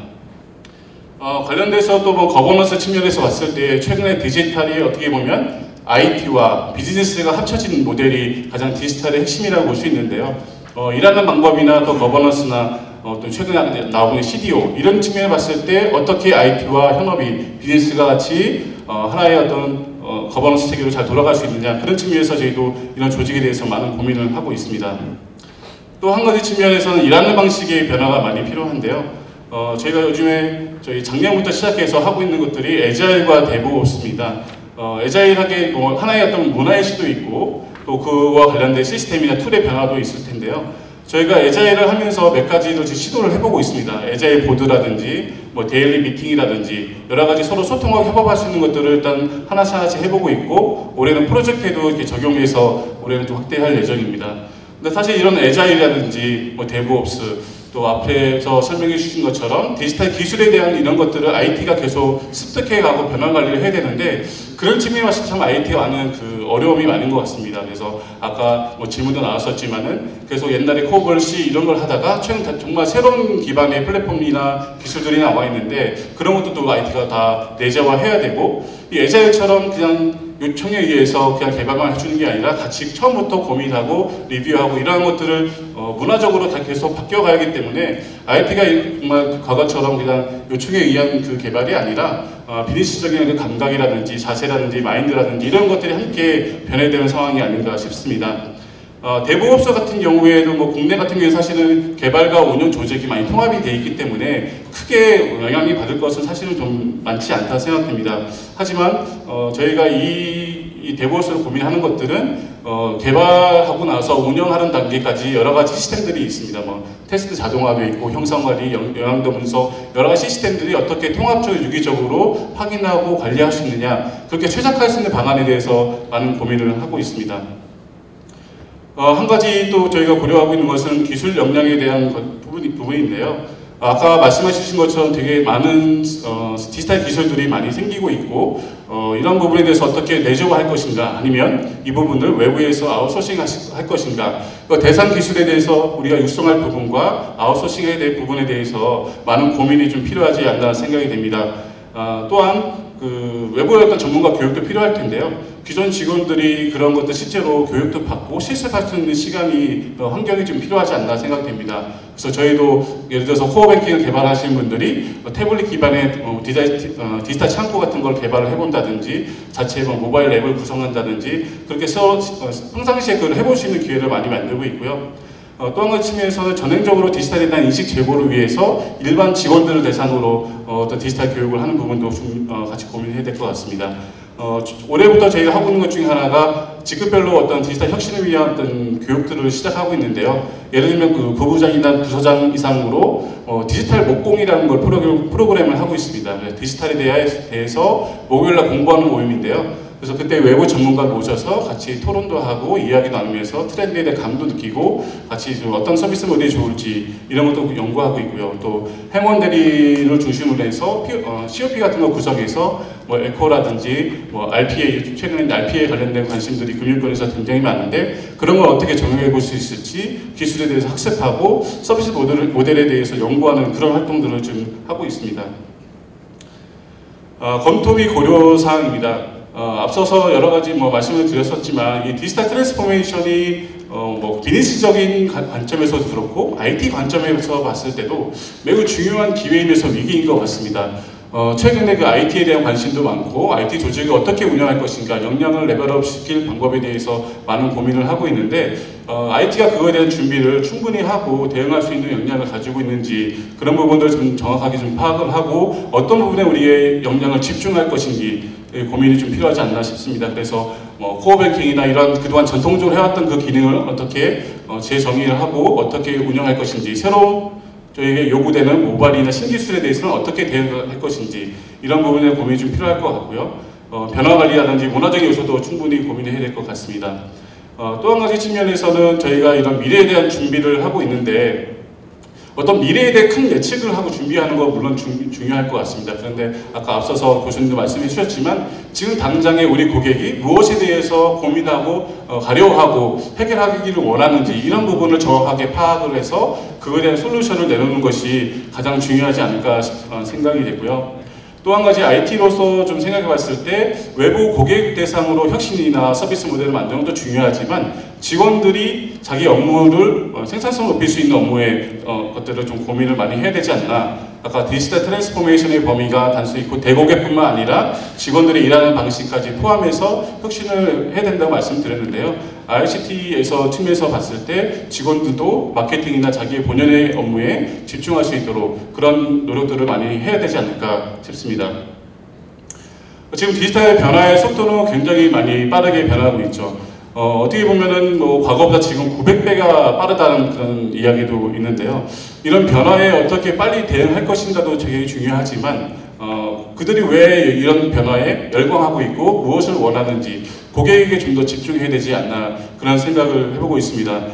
관련돼서 또 뭐 거버넌스 측면에서 봤을 때 최근에 디지털이 어떻게 보면 IT와 비즈니스가 합쳐진 모델이 가장 디지털의 핵심이라고 볼 수 있는데요. 일하는 방법이나 또 거버넌스나 또 최근에 나오는 CDO 이런 측면을 봤을 때 어떻게 IT와 현업이 비즈니스가 같이 하나의 어떤 거버넌스 체계로 잘 돌아갈 수 있느냐 그런 측면에서 저희도 이런 조직에 대해서 많은 고민을 하고 있습니다. 또 한 가지 측면에서는 일하는 방식의 변화가 많이 필요한데요. 저희가 요즘에 저희 작년부터 시작해서 하고 있는 것들이 에자일과 데브옵스입니다. 에자일하게 뭐 하나의 어떤 문화의 시도 있고 또 그와 관련된 시스템이나 툴의 변화도 있을 텐데요. 저희가 에자일을 하면서 몇 가지를 시도를 해보고 있습니다. 에자일 보드라든지 뭐 데일리 미팅이라든지 여러 가지 서로 소통하고 협업할 수 있는 것들을 일단 하나씩 해보고 있고 올해는 프로젝트에도 이렇게 적용해서 올해는 좀 확대할 예정입니다. 근데 사실 이런 에자일이라든지 뭐 데브옵스 또 앞에서 설명해 주신 것처럼 디지털 기술에 대한 이런 것들을 IT가 계속 습득해 가고 변화 관리를 해야 되는데 그런 측면에 봤을 때 참 IT가 많은 그 어려움이 많은 것 같습니다. 그래서 아까 뭐 질문도 나왔었지만은 계속 옛날에 코볼 C 이런 걸 하다가 최근 정말 새로운 기반의 플랫폼이나 기술들이 나와 있는데 그런 것도 또 IT가 다 내재화해야 되고 이 에자일처럼 그냥 요청에 의해서 그냥 개발만 해주는 게 아니라 같이 처음부터 고민하고 리뷰하고 이러한 것들을 문화적으로 다 계속 바뀌어가야 하기 때문에 IT가 정말 과거처럼 그냥 요청에 의한 그 개발이 아니라 비즈니스적인 그 감각이라든지 자세라든지 마인드라든지 이런 것들이 함께 변해되는 상황이 아닌가 싶습니다. 데브옵스 같은 경우에도 뭐 국내 같은 경우에 사실은 개발과 운영 조직이 많이 통합이 되어 있기 때문에 크게 영향이 받을 것은 사실은 좀 많지 않다 생각됩니다. 하지만 저희가 이 데브옵스를 고민하는 것들은 개발하고 나서 운영하는 단계까지 여러 가지 시스템들이 있습니다. 뭐 테스트 자동화도 있고 형상관리, 영향도 분석 여러 가지 시스템들이 어떻게 통합적으로 유기적으로 확인하고 관리할 수 있느냐 그렇게 최적화할 수 있는 방안에 대해서 많은 고민을 하고 있습니다. 한 가지 또 저희가 고려하고 있는 것은 기술 역량에 대한 부분인데요. 아까 말씀해 주신 것처럼 되게 많은 디지털 기술들이 많이 생기고 있고 이런 부분에 대해서 어떻게 내재화할 것인가 아니면 이 부분을 외부에서 아웃소싱 할 것인가 대상 기술에 대해서 우리가 육성할 부분과 아웃소싱에 대한 부분에 대해서 많은 고민이 좀 필요하지 않나 생각이 됩니다. 또한 그 외부의 어떤 전문가 교육도 필요할 텐데요. 기존 직원들이 그런 것들 실제로 교육도 받고 실습할 수 있는 시간이 환경이 좀 필요하지 않나 생각됩니다. 그래서 저희도 예를 들어서 코어뱅킹을 개발하시는 분들이 태블릿 기반의 디지털 창구 같은 걸 개발을 해본다든지 자체 모바일 앱을 구성한다든지 그렇게 평상시에 그걸 해볼 수 있는 기회를 많이 만들고 있고요. 또 한 가지 측면에서는 전형적으로 디지털에 대한 인식 제고를 위해서 일반 직원들을 대상으로 어떤 디지털 교육을 하는 부분도 좀 같이 고민해야 될 것 같습니다. 올해부터 저희가 하고 있는 것 중에 하나가 직급별로 어떤 디지털 혁신을 위한 어떤 교육들을 시작하고 있는데요. 예를 들면 그 부부장이나 부서장 이상으로 디지털 목공이라는 걸 프로그램을 하고 있습니다. 디지털에 대해서 목요일날 공부하는 모임인데요. 그래서 그때 외부 전문가를 모셔서 같이 토론도 하고 이야기 나누면서 트렌드에 대해 감도 느끼고 같이 좀 어떤 서비스 모델이 좋을지 이런 것도 연구하고 있고요. 또 행원 대리를 중심으로 해서 COP 같은 거 구성해서 뭐 에코라든지 뭐 RPA 최근에 RPA 관련된 관심들이 금융권에서 굉장히 많은데 그런 걸 어떻게 적용해 볼 수 있을지 기술에 대해서 학습하고 서비스 모델에 대해서 연구하는 그런 활동들을 좀 하고 있습니다. 검토 및 고려 사항입니다. 앞서서 여러 가지 말씀을 드렸었지만 이 디지털 트랜스포메이션이 비즈니스적인 관점에서도 그렇고 IT 관점에서 봤을 때도 매우 중요한 기회이면서 위기인 것 같습니다. 최근에 그 IT에 대한 관심도 많고 IT 조직을 어떻게 운영할 것인가 역량을 레벨업 시킬 방법에 대해서 많은 고민을 하고 있는데 IT가 그거에 대한 준비를 충분히 하고 대응할 수 있는 역량을 가지고 있는지 그런 부분들을 좀 정확하게 좀 파악을 하고 어떤 부분에 우리의 역량을 집중할 것인지 고민이 좀 필요하지 않나 싶습니다. 그래서 코어뱅킹이나 이런 그동안 전통적으로 해왔던 그 기능을 어떻게 재정의를 하고 어떻게 운영할 것인지 새로 저에게 요구되는 모바일이나 신기술에 대해서는 어떻게 대응할 것인지 이런 부분에 고민이 좀 필요할 것 같고요. 변화 관리라든지 문화적인 요소도 충분히 고민해야 될 것 같습니다. 또 한 가지 측면에서는 저희가 이런 미래에 대한 준비를 하고 있는데 어떤 미래에 대해 큰 예측을 하고 준비하는 건 물론 중요할 것 같습니다. 그런데 아까 앞서서 교수님도 말씀해 주셨지만 지금 당장의 우리 고객이 무엇에 대해서 고민하고 가려워하고 해결하기를 원하는지 이런 부분을 정확하게 파악을 해서 그거에 대한 솔루션을 내놓는 것이 가장 중요하지 않을까 생각이 되고요. 또 한 가지 IT로서 좀 생각해 봤을 때 외부 고객 대상으로 혁신이나 서비스 모델을 만드는 것도 중요하지만 직원들이 자기 업무를 생산성을 높일 수 있는 업무의 것들을 좀 고민을 많이 해야 되지 않나 아까 디지털 트랜스포메이션의 범위가 단순히 대고객뿐만 아니라 직원들의 일하는 방식까지 포함해서 혁신을 해야 된다고 말씀드렸는데요. ICT에서 팀에서 봤을 때 직원들도 마케팅이나 자기의 본연의 업무에 집중할 수 있도록 그런 노력들을 많이 해야 되지 않을까 싶습니다. 지금 디지털 변화의 속도는 굉장히 많이 빠르게 변하고 있죠. 어떻게 보면은 뭐 과거보다 지금 900배가 빠르다는 그런 이야기도 있는데요. 이런 변화에 어떻게 빨리 대응할 것인가도 되게 중요하지만 그들이 왜 이런 변화에 열광하고 있고 무엇을 원하는지 고객에게 좀 더 집중해야 되지 않나 그런 생각을 해보고 있습니다.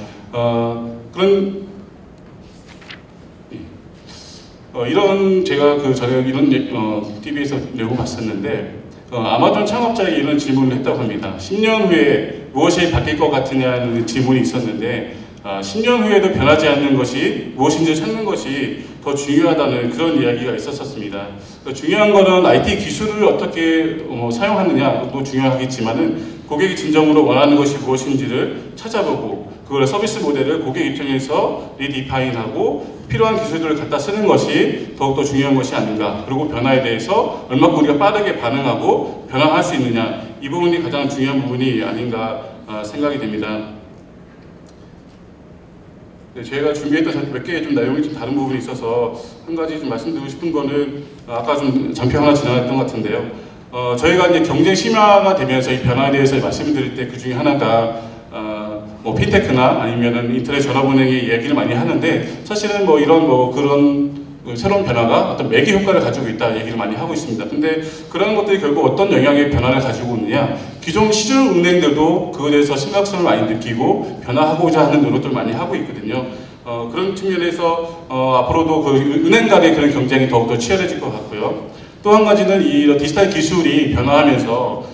이런 제가 전에 이런 TV에서 내고 봤었는데 아마존 창업자에게 이런 질문을 했다고 합니다. 10년 후에 무엇이 바뀔 것 같으냐는 질문이 있었는데 10년 후에도 변하지 않는 것이 무엇인지 찾는 것이 더 중요하다는 그런 이야기가 있었습니다. 중요한 것은 IT 기술을 어떻게 사용하느냐도 중요하겠지만은 고객이 진정으로 원하는 것이 무엇인지를 찾아보고 그걸 서비스 모델을 고객 입장에서 리디파인하고 필요한 기술들을 갖다 쓰는 것이 더욱더 중요한 것이 아닌가. 그리고 변화에 대해서 얼마큼 우리가 빠르게 반응하고 변화할 수 있느냐. 이 부분이 가장 중요한 부분이 아닌가 생각이 됩니다. 제가 준비했던 몇 개의 좀 내용이 좀 다른 부분이 있어서 한 가지 좀 말씀드리고 싶은 거는 아까 좀 잠표 하나 지나갔던 것 같은데요. 저희가 이제 경쟁 심화가 되면서 이 변화에 대해서 말씀드릴 때 그 중에 하나가 뭐 핀테크나 아니면은 인터넷 전화은행의 얘기를 많이 하는데 사실은 뭐 이런 그런 새로운 변화가 어떤 매개 효과를 가지고 있다 얘기를 많이 하고 있습니다. 근데 그런 것들이 결국 어떤 영향의 변화를 가지고 있느냐? 기존 시중 은행들도 그에 대해서 심각성을 많이 느끼고 변화하고자 하는 노력들을 많이 하고 있거든요. 그런 측면에서 앞으로도 그 은행 간의 그런 경쟁이 더욱더 치열해질 것 같고요. 또 한 가지는 이 디지털 기술이 변화하면서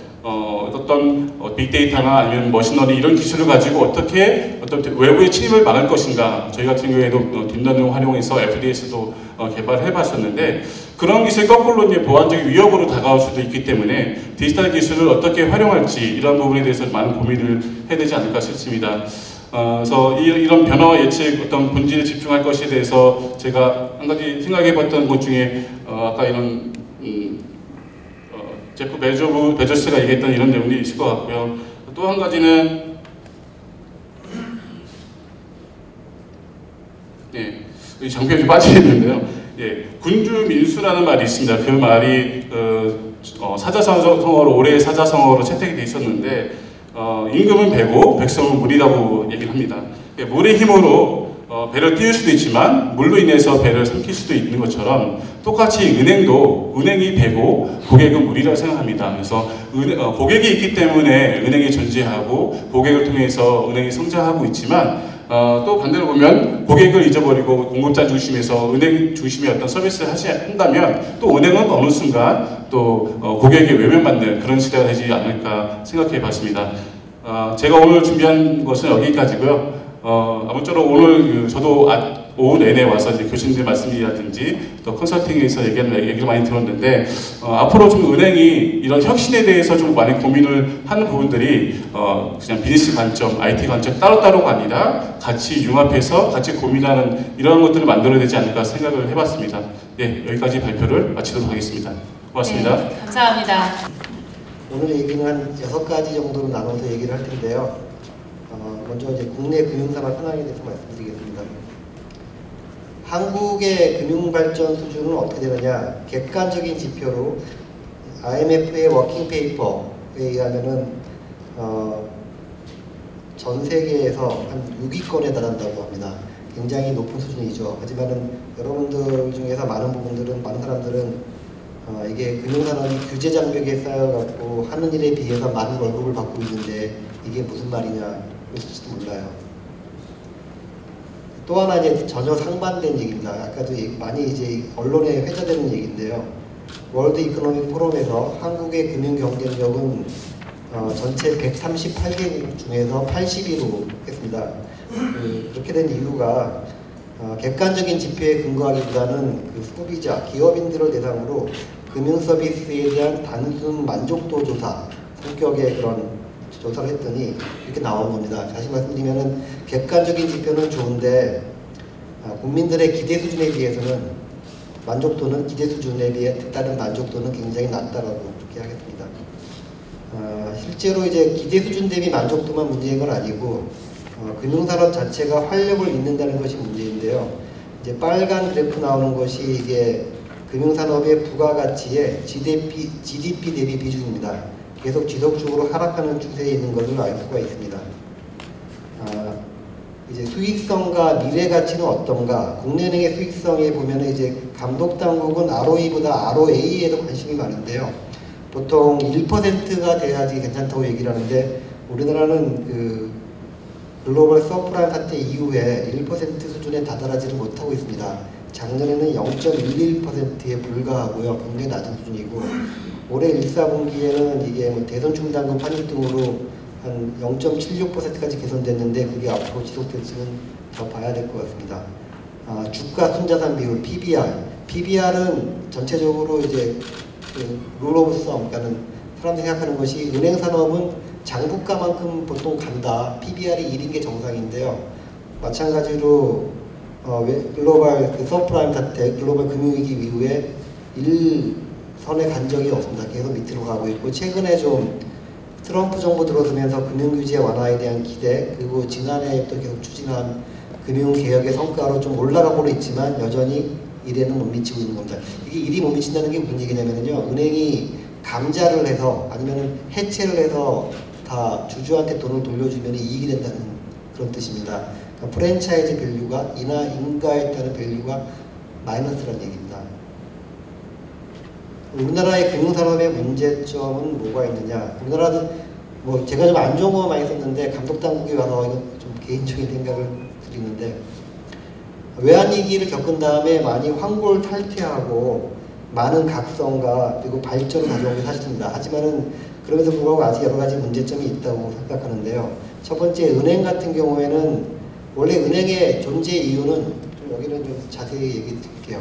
어떤 빅데이터나 아니면 머신러닝 이런 기술을 가지고 어떻게 어떤 외부의 침입을 막을 것인가. 저희 같은 경우에도 딥러닝을 활용해서 FDS도 개발을 해봤었는데 그런 기술이 거꾸로 이제 보안적인 위협으로 다가올 수도 있기 때문에 디지털 기술을 어떻게 활용할지 이런 부분에 대해서 많은 고민을 해야 되지 않을까 싶습니다. 그래서 이런 변화와 예측 어떤 본질에 집중할 것에 대해서 제가 한 가지 생각해봤던 것 중에 아까 이런 제프 베조스가 얘기했던 이런 내용이 있을 것 같고요. 또 한 가지는 장표에 좀 빠지겠는데요. 군주 민수라는 말이 있습니다. 그 말이 사자성어로 올해의 사자성어로 채택이 돼 있었는데 임금은 배고 백성은 물이라고 얘기를 합니다. 물의 힘으로 배를 띄울 수도 있지만 물로 인해서 배를 삼킬 수도 있는 것처럼 똑같이 은행이 배고 고객은 물이라고 생각합니다. 그래서 고객이 있기 때문에 은행이 존재하고 고객을 통해서 은행이 성장하고 있지만 또 반대로 보면 고객을 잊어버리고 공급자 중심에서 은행 중심의 어떤 서비스를 한다면 또 은행은 어느 순간 또 고객에게 외면받는 그런 시대가 되지 않을까 생각해 봤습니다. 제가 오늘 준비한 것은 여기까지고요. 아무쪼록 오늘 저도 오후 내내 와서 이제 교수님들 말씀이라든지 또 컨설팅에서 얘기를 많이 들었는데 앞으로 좀 은행이 이런 혁신에 대해서 좀 많이 고민을 하는 부분들이 그냥 비즈니스 관점, IT 관점 따로따로가 아니라 같이 융합해서 같이 고민하는 이런 것들을 만들어야 되지 않을까 생각을 해봤습니다. 여기까지 발표를 마치도록 하겠습니다. 고맙습니다. 네, 감사합니다. 오늘 얘기는 한 6가지 정도로 나눠서 얘기를 할 텐데요. 먼저 이제 국내 금융산업 현황에 대해서 말씀드리겠습니다. 한국의 금융발전 수준은 어떻게 되느냐? 객관적인 지표로 IMF의 워킹 페이퍼에 의하면은 전 세계에서 한 6위권에 달한다고 합니다. 굉장히 높은 수준이죠. 하지만은 여러분들 중에서 많은 사람들은 이게 금융산업이 규제 장벽에 쌓여갖고 하는 일에 비해서 많은 월급을 받고 있는데 이게 무슨 말이냐 그러실지도 몰라요. 또 하나 이제 전혀 상반된 얘기입니다. 아까도 많이 이제 언론에 회자되는 얘기인데요. 월드 이코노믹 포럼에서 한국의 금융 경쟁력은 전체 138개국 중에서 80위로 했습니다. 그렇게 된 이유가 객관적인 지표에 근거하기보다는 그 소비자, 기업인들을 대상으로 금융 서비스에 대한 단순 만족도 조사 성격의 그런 조사를 했더니 이렇게 나온 겁니다. 다시 말씀드리면은 객관적인 지표는 좋은데 국민들의 기대 수준에 비해서는 만족도는 기대 수준에 비해 따른 만족도는 굉장히 낮다라고 그렇게 하겠습니다. 실제로 이제 기대 수준 대비 만족도만 문제인 건 아니고 금융산업 자체가 활력을 잃는다는 것이 문제인데요. 이제 빨간 그래프 나오는 것이 이게 금융산업의 부가가치의 GDP 대비 비중입니다. 계속 지속적으로 하락하는 추세에 있는 것을 알 수가 있습니다. 이제 수익성과 미래 가치는 어떤가? 국내은행의 수익성에 보면은 이제 감독 당국은 ROE보다 ROA에도 관심이 많은데요. 보통 1%가 돼야지 괜찮다고 얘기를 하는데 우리나라는 그 글로벌 서프라임 사태 이후에 1% 수준에 다다르지를 못하고 있습니다. 작년에는 0.11%에 불과하고요. 굉장히 낮은 수준이고 올해 1, 4분기에는 이게 뭐 대선 충당금 환입 등으로 한 0.76%까지 개선됐는데 그게 앞으로 지속될지는 더 봐야 될 것 같습니다. 주가 순자산 비율 PBR은 전체적으로 이제 그 룰 오브 썸, 그러니까는 사람들이 생각하는 것이 은행 산업은 장부가만큼 보통 간다. PBR이 1인 게 정상인데요. 마찬가지로 글로벌 그 서프라임 사태, 글로벌 금융위기 이후에 1선에 간 적이 없습니다. 계속 밑으로 가고 있고 최근에 좀 트럼프 정부 들어서면서 금융규제 완화에 대한 기대 그리고 지난해부터 계속 추진한 금융개혁의 성과로 좀 올라가고는 있지만 여전히 1에는 못 미치고 있는 겁니다. 이게 1이 못 미친다는 게 무슨 얘기냐면요. 은행이 감자를 해서 아니면 해체를 해서 다 주주한테 돈을 돌려주면 이익이 된다는 그런 뜻입니다. 그러니까 프랜차이즈 밸류가 인가에 따른 밸류가 마이너스라는 얘기입니다. 우리나라의 금융산업의 문제점은 뭐가 있느냐? 우리나라는 뭐 제가 좀 안 좋은 거 많이 썼는데 감독당국이 와서 이건 좀 개인적인 생각을 드리는데 외환위기를 겪은 다음에 많이 황골 탈퇴하고 많은 각성과 그리고 발전을 가져온 게 사실입니다. 하지만은 그럼에도 불구하고 아직 여러 가지 문제점이 있다고 생각하는데요. 첫 번째 은행 같은 경우에는 원래 은행의 존재 이유는 좀 여기는 좀 자세히 얘기 드릴게요.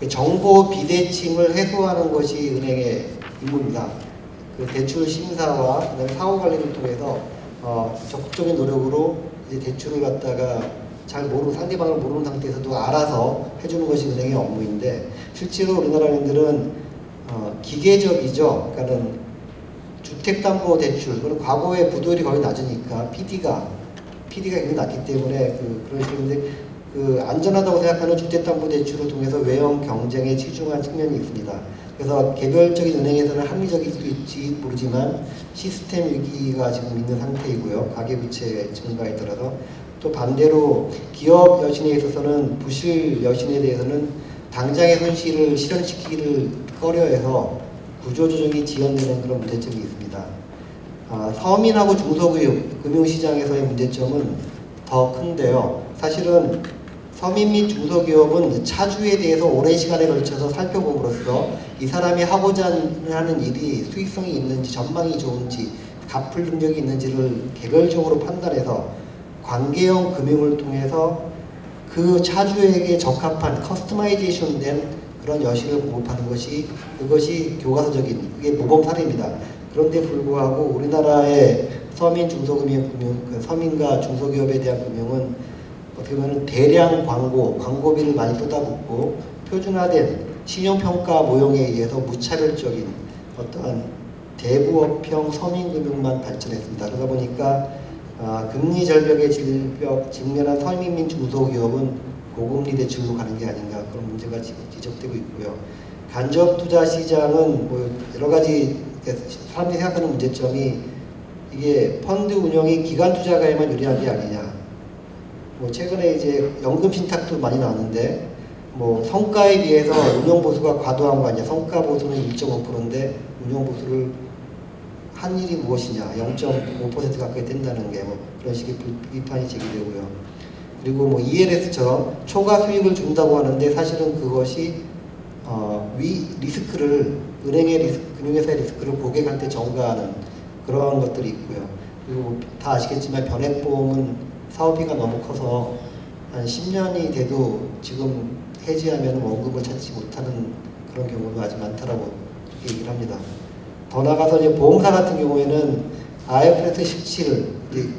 정보 비대칭을 해소하는 것이 은행의 임무입니다. 그 대출 심사와 그다음에 사후 관리를 통해서 적극적인 노력으로 이제 대출을 갖다가 잘 모르는 상대방을 모르는 상태에서도 알아서 해주는 것이 은행의 업무인데 실제로 우리나라 은행들은 기계적이죠. 그러니까는 주택담보대출 그리고 과거의 부도율이 거의 낮으니까 PD가 굉장히 낮기 때문에 그런 식인데 그 안전하다고 생각하는 주택담보대출을 통해서 외형 경쟁에 치중한 측면이 있습니다. 그래서 개별적인 은행에서는 합리적일 수도 있지 모르지만 시스템 위기가 지금 있는 상태이고요. 가계부채 증가에 따라서 또 반대로 기업 여신에 있어서는 부실 여신에 대해서는 당장의 손실을 실현시키기를 꺼려해서 구조조정이 지연되는 그런 문제점이 있습니다. 서민하고 중소기업 금융시장에서의 문제점은 더 큰데요. 사실은 서민 및 중소기업은 차주에 대해서 오랜 시간에 걸쳐서 살펴봄으로써 이 사람이 하고자 하는 일이 수익성이 있는지 전망이 좋은지 갚을 능력이 있는지를 개별적으로 판단해서 관계형 금융을 통해서 그 차주에게 적합한 커스터마이제이션 된 그런 여신을 공급하는 것이 그것이 교과서적인 그게 모범 사례입니다. 그런데 불구하고 우리나라의 서민 중소금융 서민과 중소기업에 대한 금융은 어떻게 보면 대량 광고비를 많이 쏟아붓고 표준화된 신용평가 모형에 의해서 무차별적인 어떠한 대부업형 서민금융만 발전했습니다. 그러다 보니까 금리 절벽에 직면한 서민 및 중소기업은 고금리 대출로 가는 게 아닌가 그런 문제가 지적되고 있고요. 간접 투자 시장은 뭐 여러 가지 사람들이 생각하는 문제점이 이게 펀드 운영이 기관 투자가에만 유리한 게 아니냐. 뭐 최근에 이제 연금 신탁도 많이 나왔는데 뭐 성과에 비해서 운용 보수가 과도한 거 아니냐. 성과 보수는 1.5%인데 운용 보수를 한 일이 무엇이냐. 0.5% 가까이 된다는 게 뭐 그런 식의 비판이 제기되고요. 그리고 뭐 ELS처럼 초과 수익을 준다고 하는데 사실은 그것이 리스크를 은행의 금융회사의 리스크를 고객한테 전가하는 그런 것들이 있고요. 그리고 다 아시겠지만 변액보험은 사업비가 너무 커서 한 10년이 돼도 지금 해지하면 원금을 찾지 못하는 그런 경우가 아직 많다라고 얘기를 합니다. 더 나아가서 이제 보험사 같은 경우에는 IFRS 17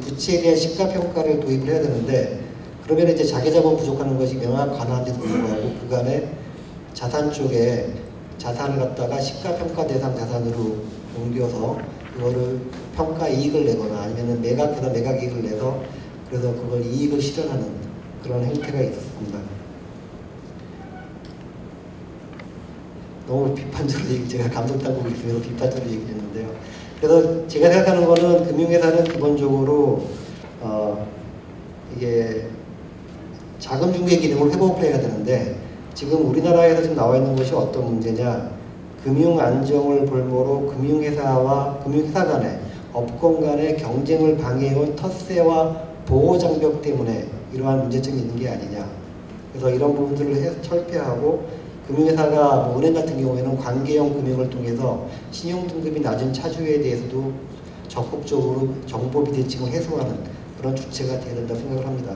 부채에 대한 시가평가를 도입을 해야 되는데 그러면 이제 자기자본 부족하는 것이 명확 가능한데도 불구하고 그간에 자산 쪽에 자산을 갖다가 시가평가 대상 자산으로 옮겨서 그거를 평가 이익을 내거나 아니면 매각해서 매각 이익을 내서 그래서 그걸 이익을 실현하는 그런 행태가 있었습니다. 너무 비판적으로 제가 감독당국에 있으면서 비판적으로 얘기를 했는데요. 그래서 제가 생각하는 거는 금융회사는 기본적으로 이게 자금 중개 기능을 회복을 해야 되는데 지금 우리나라에서 지금 나와 있는 것이 어떤 문제냐, 금융 안정을 볼모로 금융회사와 금융회사 간의 업권 간의 경쟁을 방해해온 텃세와 보호 장벽 때문에 이러한 문제점이 있는 게 아니냐. 그래서 이런 부분들을 철폐하고 금융회사가 뭐 은행 같은 경우에는 관계형 금융을 통해서 신용 등급이 낮은 차주에 대해서도 적극적으로 정보 비대칭을 해소하는 그런 주체가 되어야 된다고 생각을 합니다.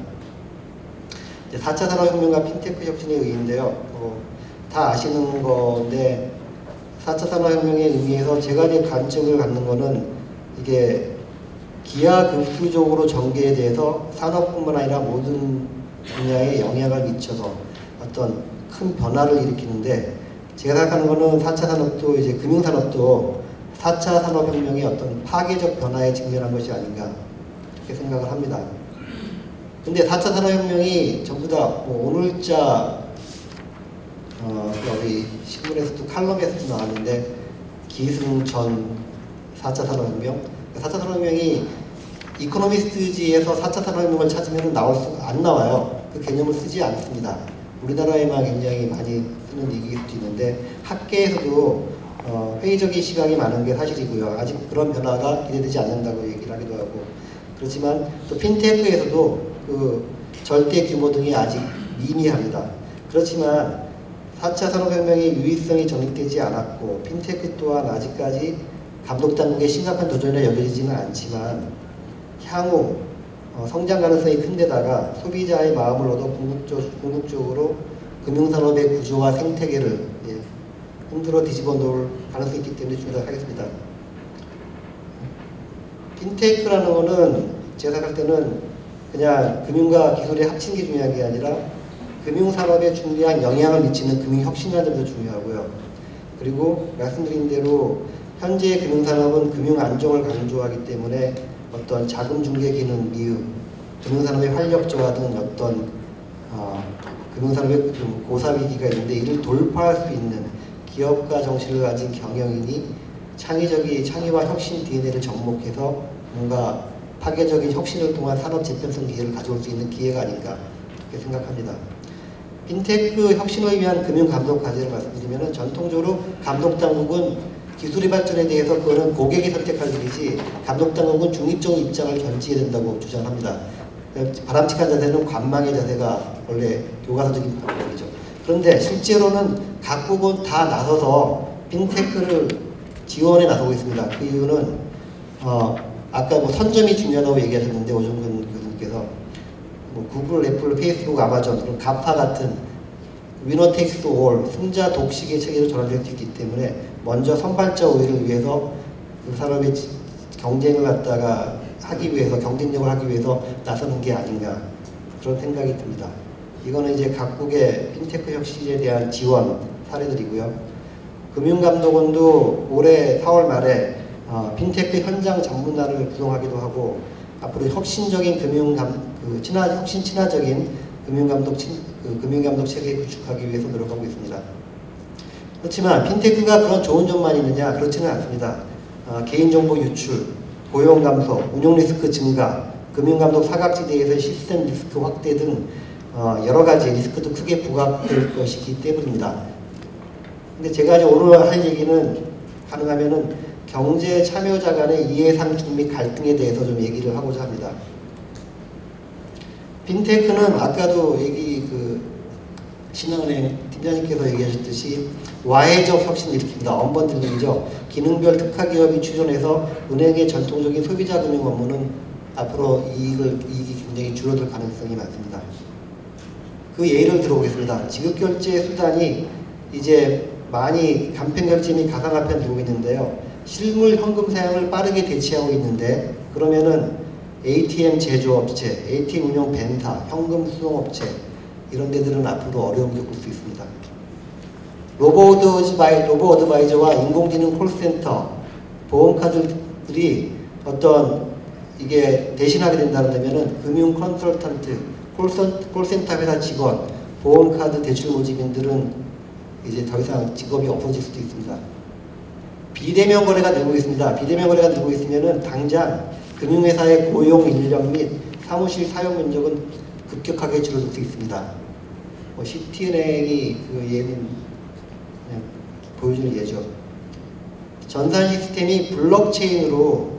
4차 산업혁명과 핀테크 혁신의 의의인데요. 다 아시는 건데 4차 산업혁명의 의미에서 제가 이제 관점을 갖는 거는 이게 기하급수적으로 전개에 대해서 산업뿐만 아니라 모든 분야에 영향을 미쳐서 어떤 큰 변화를 일으키는데 제가 생각하는 거는 4차 산업도 이제 금융산업도 4차 산업혁명의 어떤 파괴적 변화에 직면한 것이 아닌가 그렇게 생각을 합니다. 근데 4차 산업혁명이 전부 다 뭐 오늘자 여기 신문에서도 칼럼에서도 나왔는데 기승전 4차 산업혁명 4차 산업혁명이 이코노미스트지에서 4차 산업혁명을 찾으면 안 나와요. 그 개념을 쓰지 않습니다. 우리나라에만 굉장히 많이 쓰는 얘기일 수도 있는데 학계에서도 회의적인 시각이 많은 게 사실이고요. 아직 그런 변화가 기대되지 않는다고 얘기를 하기도 하고 그렇지만 또 핀테크에서도 그 절대 규모 등이 아직 미미합니다. 그렇지만 4차 산업혁명의 유의성이 정립되지 않았고 핀테크 또한 아직까지 감독당국의 심각한 도전이라 여겨지지는 않지만 향후 성장 가능성이 큰 데다가 소비자의 마음을 얻어 궁극적으로 금융산업의 구조와 생태계를 흔들어 뒤집어 놓을 가능성이 있기 때문에 주목하겠습니다. 핀테크라는 거는 제가 생각할 때는 그냥 금융과 기술의 합친게 중요한 게 아니라 금융산업에 중요한 영향을 미치는 금융혁신이라는 점도 중요하고요. 그리고 말씀드린 대로 현재의 금융산업은 금융안정을 강조하기 때문에 어떤 자금중개 기능 미흡, 금융산업의 활력저하 등 어떤 금융산업의 좀 고사위기가 있는데 이를 돌파할 수 있는 기업가 정신을 가진 경영인이 창의와 혁신 DNA를 접목해서 뭔가 파괴적인 혁신을 통한 산업 재편성 기회를 가져올 수 있는 기회가 아닌가 그렇게 생각합니다. 핀테크 혁신을 위한 금융감독 과제를 말씀드리면 전통적으로 감독당국은 기술의 발전에 대해서 그거는 고객이 선택할 일이지 감독당국은 중립적인 입장을 견지해야 된다고 주장합니다. 바람직한 자세는 관망의 자세가 원래 교과서적인 방법이죠. 그런데 실제로는 각국은 다 나서서 핀테크를 지원에 나서고 있습니다. 그 이유는 아까 뭐 선점이 중요하다고 얘기하셨는데 오정근 교수님께서 뭐 구글, 애플, 페이스북, 아마존 그런 가파 같은 위너 테이크스 올 승자 독식의 체계로 전환될 수 있기 때문에 먼저 선발자 우위를 위해서 그 산업의 경쟁을 갖다가 하기 위해서 경쟁력을 하기 위해서 나서는 게 아닌가 그런 생각이 듭니다. 이거는 이제 각국의 핀테크 혁신에 대한 지원 사례들이고요. 금융감독원도 올해 4월 말에 핀테크 현장 전문화를 구성하기도 하고 앞으로 혁신적인 혁신 친화적인 금융감독 체계 구축하기 위해서 노력하고 있습니다. 그렇지만 핀테크가 그런 좋은 점만 있느냐 그렇지는 않습니다. 개인정보 유출, 고용 감소, 운용 리스크 증가, 금융감독 사각지대에서 시스템 리스크 확대 등 여러 가지 리스크도 크게 부각될 것이기 때문입니다. 근데 제가 이제 오늘 할 얘기는 가능하면은 경제 참여자 간의 이해 상충 및 갈등에 대해서 좀 얘기를 하고자 합니다. 핀테크는 아까도 신한은행 팀장님께서 얘기하셨듯이 와해적 혁신을 일으킵니다. 언번들링이죠. 기능별 특화기업이 출연해서 은행의 전통적인 소비자 금융 업무는 앞으로 이익이 굉장히 줄어들 가능성이 많습니다. 그 예를 들어보겠습니다. 지급결제 수단이 이제 많이 간편결제 및 가상화폐를 들고 있는데요. 실물 현금 사용을 빠르게 대체하고 있는데 그러면은 ATM 제조업체, ATM 운영 벤사, 현금 수송업체 이런 데들은 앞으로 어려움을 겪을 수 있습니다. 로보 어드바이저와 인공지능 콜센터, 보험카드들이 어떤 이게 대신하게 된다면은 금융 컨설턴트, 콜센터 회사 직원, 보험카드 대출 모집인들은 이제 더 이상 직업이 없어질 수도 있습니다. 비대면 거래가 늘고 있습니다. 비대면 거래가 늘고 있으면은 당장 금융회사의 고용 인력 및 사무실 사용 면적은 급격하게 줄어들 수 있습니다. 시티은행이 그 예는 그냥 보여주는 예죠. 전산 시스템이 블록체인으로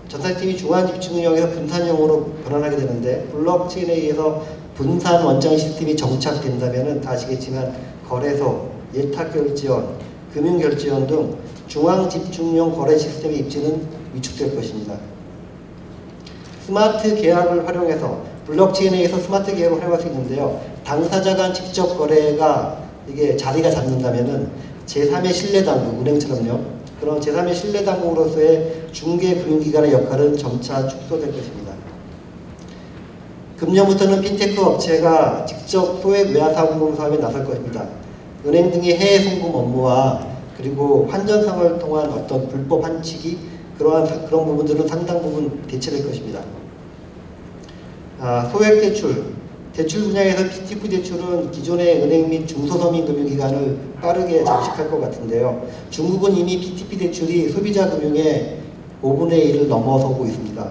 전산 시스템이 중앙 집중형에서 분산형으로 변환하게 되는데, 블록체인에 의해서 분산 원장 시스템이 정착된다면 다 아시겠지만 거래소, 예탁결제원, 금융결제원 등 중앙 집중형 거래 시스템의 입지는 위축될 것입니다. 스마트 계약을 활용해서 블록체인에 의해서 스마트 계약을 활용할 수 있는데요. 당사자 간 직접 거래가 이게 자리가 잡는다면은 제3의 신뢰당국, 은행처럼요. 그런 제3의 신뢰당국으로서의 중개금융기관의 역할은 점차 축소될 것입니다. 금년부터는 핀테크 업체가 직접 소액 외화상품 사업에 나설 것입니다. 은행 등의 해외 송금 업무와 그리고 환전상을 통한 어떤 불법 환치기, 그런 부분들은 상당 부분 대체될 것입니다. 소액 대출 분야에서 PTP 대출은 기존의 은행 및 중소서민 금융기관을 빠르게 장식할 것 같은데요. 중국은 이미 PTP 대출이 소비자 금융의 5분의 1을 넘어서고 있습니다.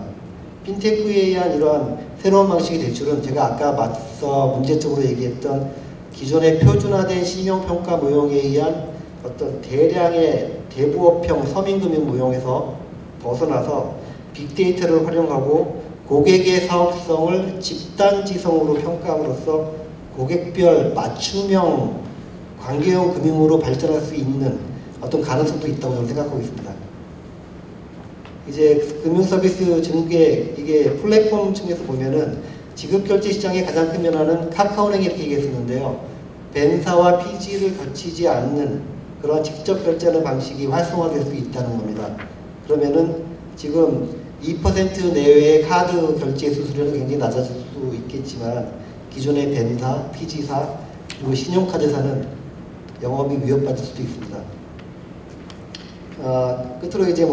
핀테크에 의한 이러한 새로운 방식의 대출은 제가 아까 맞서 문제적으로 얘기했던 기존의 표준화된 신용평가 모형에 의한 어떤 대량의 대부업형 서민금융 모형에서 벗어나서 빅데이터를 활용하고 고객의 사업성을 집단지성으로 평가함으로써 고객별 맞춤형 관계형 금융으로 발전할 수 있는 어떤 가능성도 있다고 저는 생각하고 있습니다. 이제 금융서비스 중개, 이게 플랫폼 측에서 보면은 지급결제 시장의 가장 큰 변화는 카카오넥이 이렇게 얘기했었는데요. 벤사와 피지를 거치지 않는 그런 직접 결제하는 방식이 활성화될 수 있다는 겁니다. 그러면은 지금 2% 내외의 카드 결제 수수료는 굉장히 낮아질 수 있겠지만 기존의 벤사, 피지사, 그리고 신용카드사는 영업이 위협받을 수도 있습니다. 끝으로 이제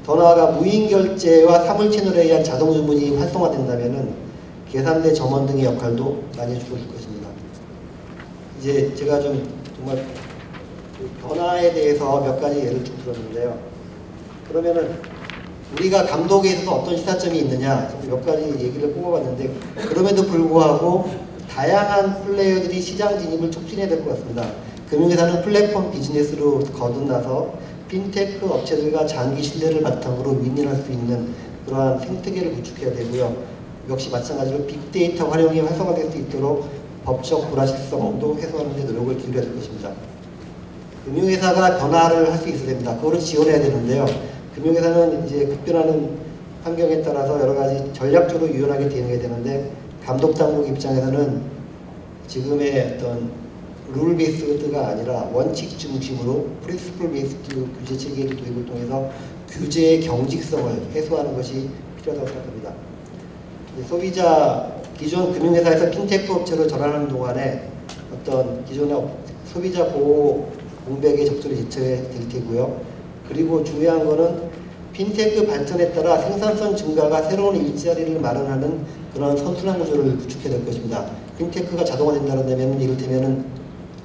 더 나아가 무인 결제와 사물 채널에 의한 자동 주문이 활성화된다면은 계산대 점원 등의 역할도 많이 줄어들 것입니다. 이제 제가 좀 정말 그 변화에 대해서 몇 가지 예를 쭉 들었는데요. 그러면은 우리가 감독에 있어서 어떤 시사점이 있느냐 몇 가지 얘기를 뽑아봤는데, 그럼에도 불구하고 다양한 플레이어들이 시장 진입을 촉진해야 될 것 같습니다. 금융회사는 플랫폼 비즈니스로 거듭나서 핀테크 업체들과 장기 신뢰를 바탕으로 윈윈할 수 있는 그러한 생태계를 구축해야 되고요. 역시 마찬가지로 빅데이터 활용이 활성화될 수 있도록 법적 불확실성도 해소하는 데 노력을 기울여야 될 것입니다. 금융회사가 변화를 할 수 있어야 됩니다. 그거를 지원해야 되는데요. 금융회사는 이제 급변하는 환경에 따라서 여러 가지 전략적으로 유연하게 대응해야 되는데, 감독당국 입장에서는 지금의 어떤 룰 베이스가 아니라 원칙 중심으로 프린시플 베이스드 규제 체계를 도입을 통해서 규제의 경직성을 해소하는 것이 필요하다고 생각합니다. 소비자, 기존 금융회사에서 핀테크 업체로 전환하는 동안에 어떤 기존의 소비자 보호 공백에 적절히 대처해야 될 테고요. 그리고 중요한 거는 핀테크 발전에 따라 생산성 증가가 새로운 일자리를 마련하는 그런 선순환 구조를 구축해야 될 것입니다. 핀테크가 자동화된다면 이를테면은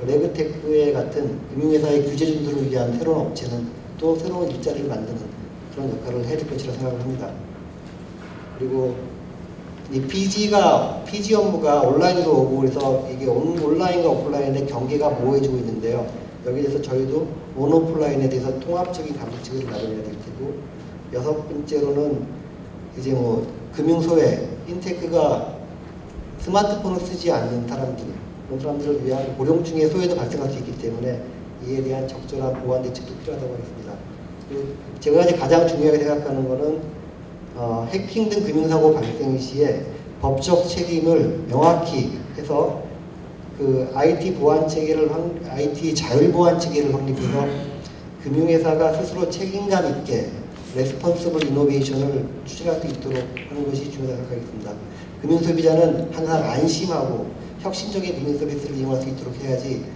레그테크의 같은 금융회사의 규제 준수를 위한 새로운 업체는 또 새로운 일자리를 만드는 그런 역할을 해야 될 것이라고 생각을 합니다. 그리고 이 PG 업무가 온라인으로 오고 그래서 이게 온라인과 오프라인의 경계가 모호해지고 있는데요. 여기에 대해서 저희도 온오프라인에 대해서 통합적인 감독체계를 마련해야 될 테고, 여섯 번째로는 이제 금융소외, 핀테크가 스마트폰을 쓰지 않는 사람들, 그런 사람들을 위한 고령층의 소외도 발생할 수 있기 때문에 이에 대한 적절한 보완 대책도 필요하다고 하겠습니다. 그리고 제가 이제 가장 중요하게 생각하는 것은 해킹 등 금융사고 발생 시에 법적 책임을 명확히 해서 그 IT 보안 체계를 IT 자율 보안 체계를 확립해서 금융회사가 스스로 책임감 있게 레스폰서블 이노베이션을 추진할 수 있도록 하는 것이 중요하다고 생각하겠습니다. 금융소비자는 항상 안심하고 혁신적인 금융 서비스를 이용할 수 있도록 해야지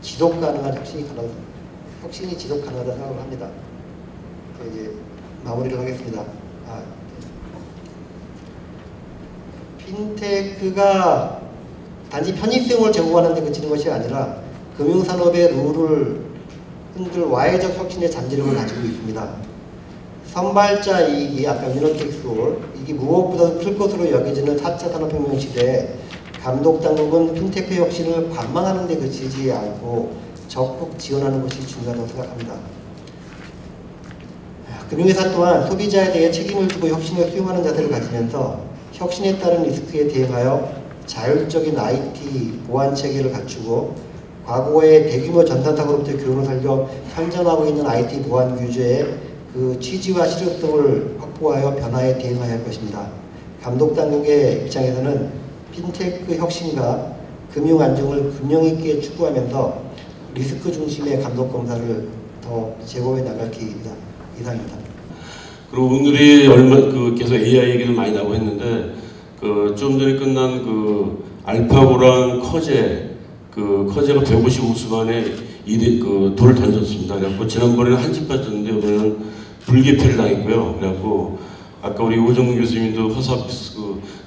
지속 가능한 혁신이 지속 가능하다 생각을 합니다. 이제 마무리를 하겠습니다. 핀테크가 단지 편의성을 제공하는 데 그치는 것이 아니라 금융산업의 룰을 흔들 와해적 혁신의 잠재력을 가지고 있습니다. 선발자 이익이 아까 위너텍스홀 이게 무엇보다 클 것으로 여겨지는 4차 산업혁명 시대에 감독당국은 핀테크 혁신을 관망하는 데 그치지 않고 적극 지원하는 것이 중요하다고 생각합니다. 금융회사 또한 소비자에 대해 책임을 지고 혁신을 수용하는 자세를 가지면서 혁신에 따른 리스크에 대응하여 자율적인 IT 보안 체계를 갖추고 과거의 대규모 전산사고로부터 교훈을 살려 현존하고 있는 IT 보안 규제의 그 취지와 실효성을 확보하여 변화에 대응해야 할 것입니다. 감독당국의 입장에서는 핀테크 혁신과 금융 안정을 균형 있게 추구하면서 리스크 중심의 감독 검사를 더 제고해 나갈 계획입니다. 이상입니다. 그리고 오늘이 계속 AI 얘기도 많이 나오고 했는데 좀 전에 끝난 알파고랑 커제가 155수 만에 돌을 던졌습니다. 그래갖고 지난번에는 한 집 빠졌는데 이번에는 불개폐를 당했고요. 그래갖고 아까 우리 오정근 교수님도 허사피스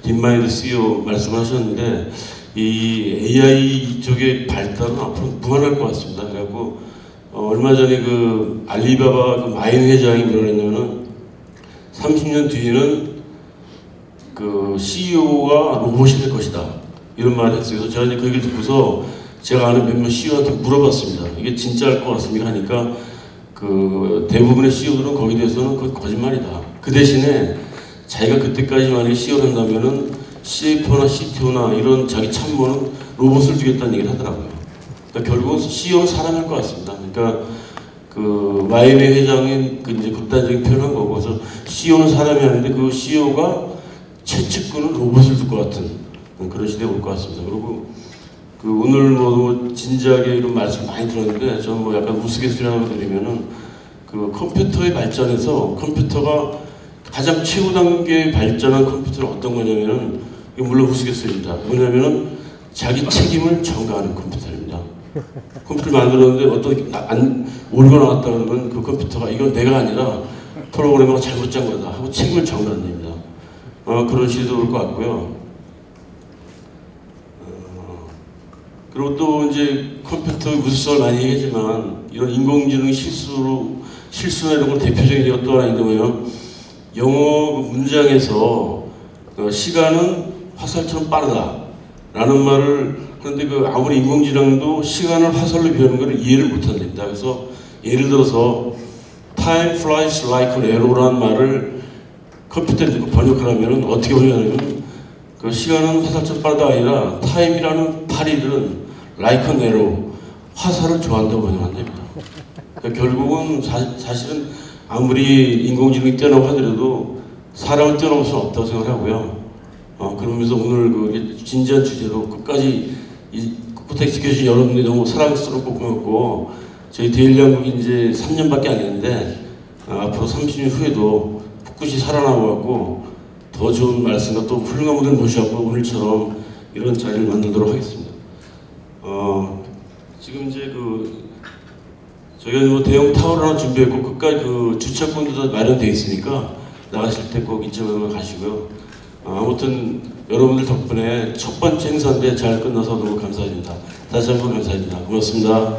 딥마인드 CEO 말씀하셨는데 이 AI 쪽의 발달은 앞으로 무한할 것 같습니다. 그래갖고 얼마 전에 알리바바 마인 회장이 뭐라 했냐면은 30년 뒤에는 CEO가 로봇이 될 것이다. 이런 말을 했어요. 그래서 제가 이제 그 얘기를 듣고서 제가 아는 몇몇 CEO한테 물어봤습니다. 이게 진짜일 것 같습니까? 하니까 대부분의 CEO들은 거기에 대해서는 그건 거짓말이다. 그 대신에 자기가 그때까지 만약에 CEO를 한다면은 CFO나 CTO나 이런 자기 참모는 로봇을 주겠다는 얘기를 하더라고요. 그러니까 결국은 CEO는 사람일 것 같습니다. 그러니까 YMA 회장이 이제 극단적인 표현한 거고, 그래서 CEO는 사람이 아닌데 그 CEO가 최측근은 로봇을 줄 것 같은 그런 시대가 올 것 같습니다. 그리고 오늘 진지하게 이런 말씀 많이 들었는데 저는 약간 우스갯소리하나 드리면은 컴퓨터의 발전에서 컴퓨터가 가장 최고 단계에 발전한 컴퓨터는 어떤 거냐면은 물론 우스갯소리입니다. 뭐냐면은 자기 책임을 전가하는 컴퓨터입니다. 컴퓨터를 만들었는데 어떤 오류가 나왔다 그러면 그 컴퓨터가 이건 내가 아니라 프로그래머가 잘못 짠 거다 하고 책임을 전가하는 겁니다. 그런 시대도 올 것 같고요. 그리고 또 이제 컴퓨터 우스성을 많이 얘기하지만 이런 인공지능 실수나 이런 걸 대표적인 예가 또 하나 있는데 뭐냐면 영어 문장에서 시간은 화살처럼 빠르다라는 말을 하는데 아무리 인공지능도 시간을 화살로 비우는 걸 이해를 못한답니다. 그래서 예를 들어서 time flies like an arrow라는 말을 컴퓨터에 듣고 번역하려면 어떻게 번역하냐면 시간은 화살처럼 빠르다 아니라 time이라는 파리들은 like an arrow 화살을 좋아한다고 번역한답니다. 그러니까 결국은 사실은 아무리 인공지능이 뛰어나고 하더라도 사람을 뛰어넘을 수는 없다고 생각하고요. 그러면서 오늘 진지한 주제로 끝까지 끝까지 지켜주신 여러분들이 너무 사랑스럽고 고맙고 저희 데일리 한국이 이제 3년밖에 안 됐는데 앞으로 30년 후에도 꿋꿋이 살아남아갖고 더 좋은 말씀과 또 훌륭한 분들 모셔갖고 오늘처럼 이런 자리를 만들도록 하겠습니다. 지금 이제 저희가 대형 타워를 하나 준비했고 끝까지 주차권도 다 마련되어 있으니까 나가실 때 꼭 이쪽으로 가시고요. 아무튼 여러분들 덕분에 첫 번째 행사인데 잘 끝나서 너무 감사드립니다. 다시 한번 감사드립니다. 고맙습니다.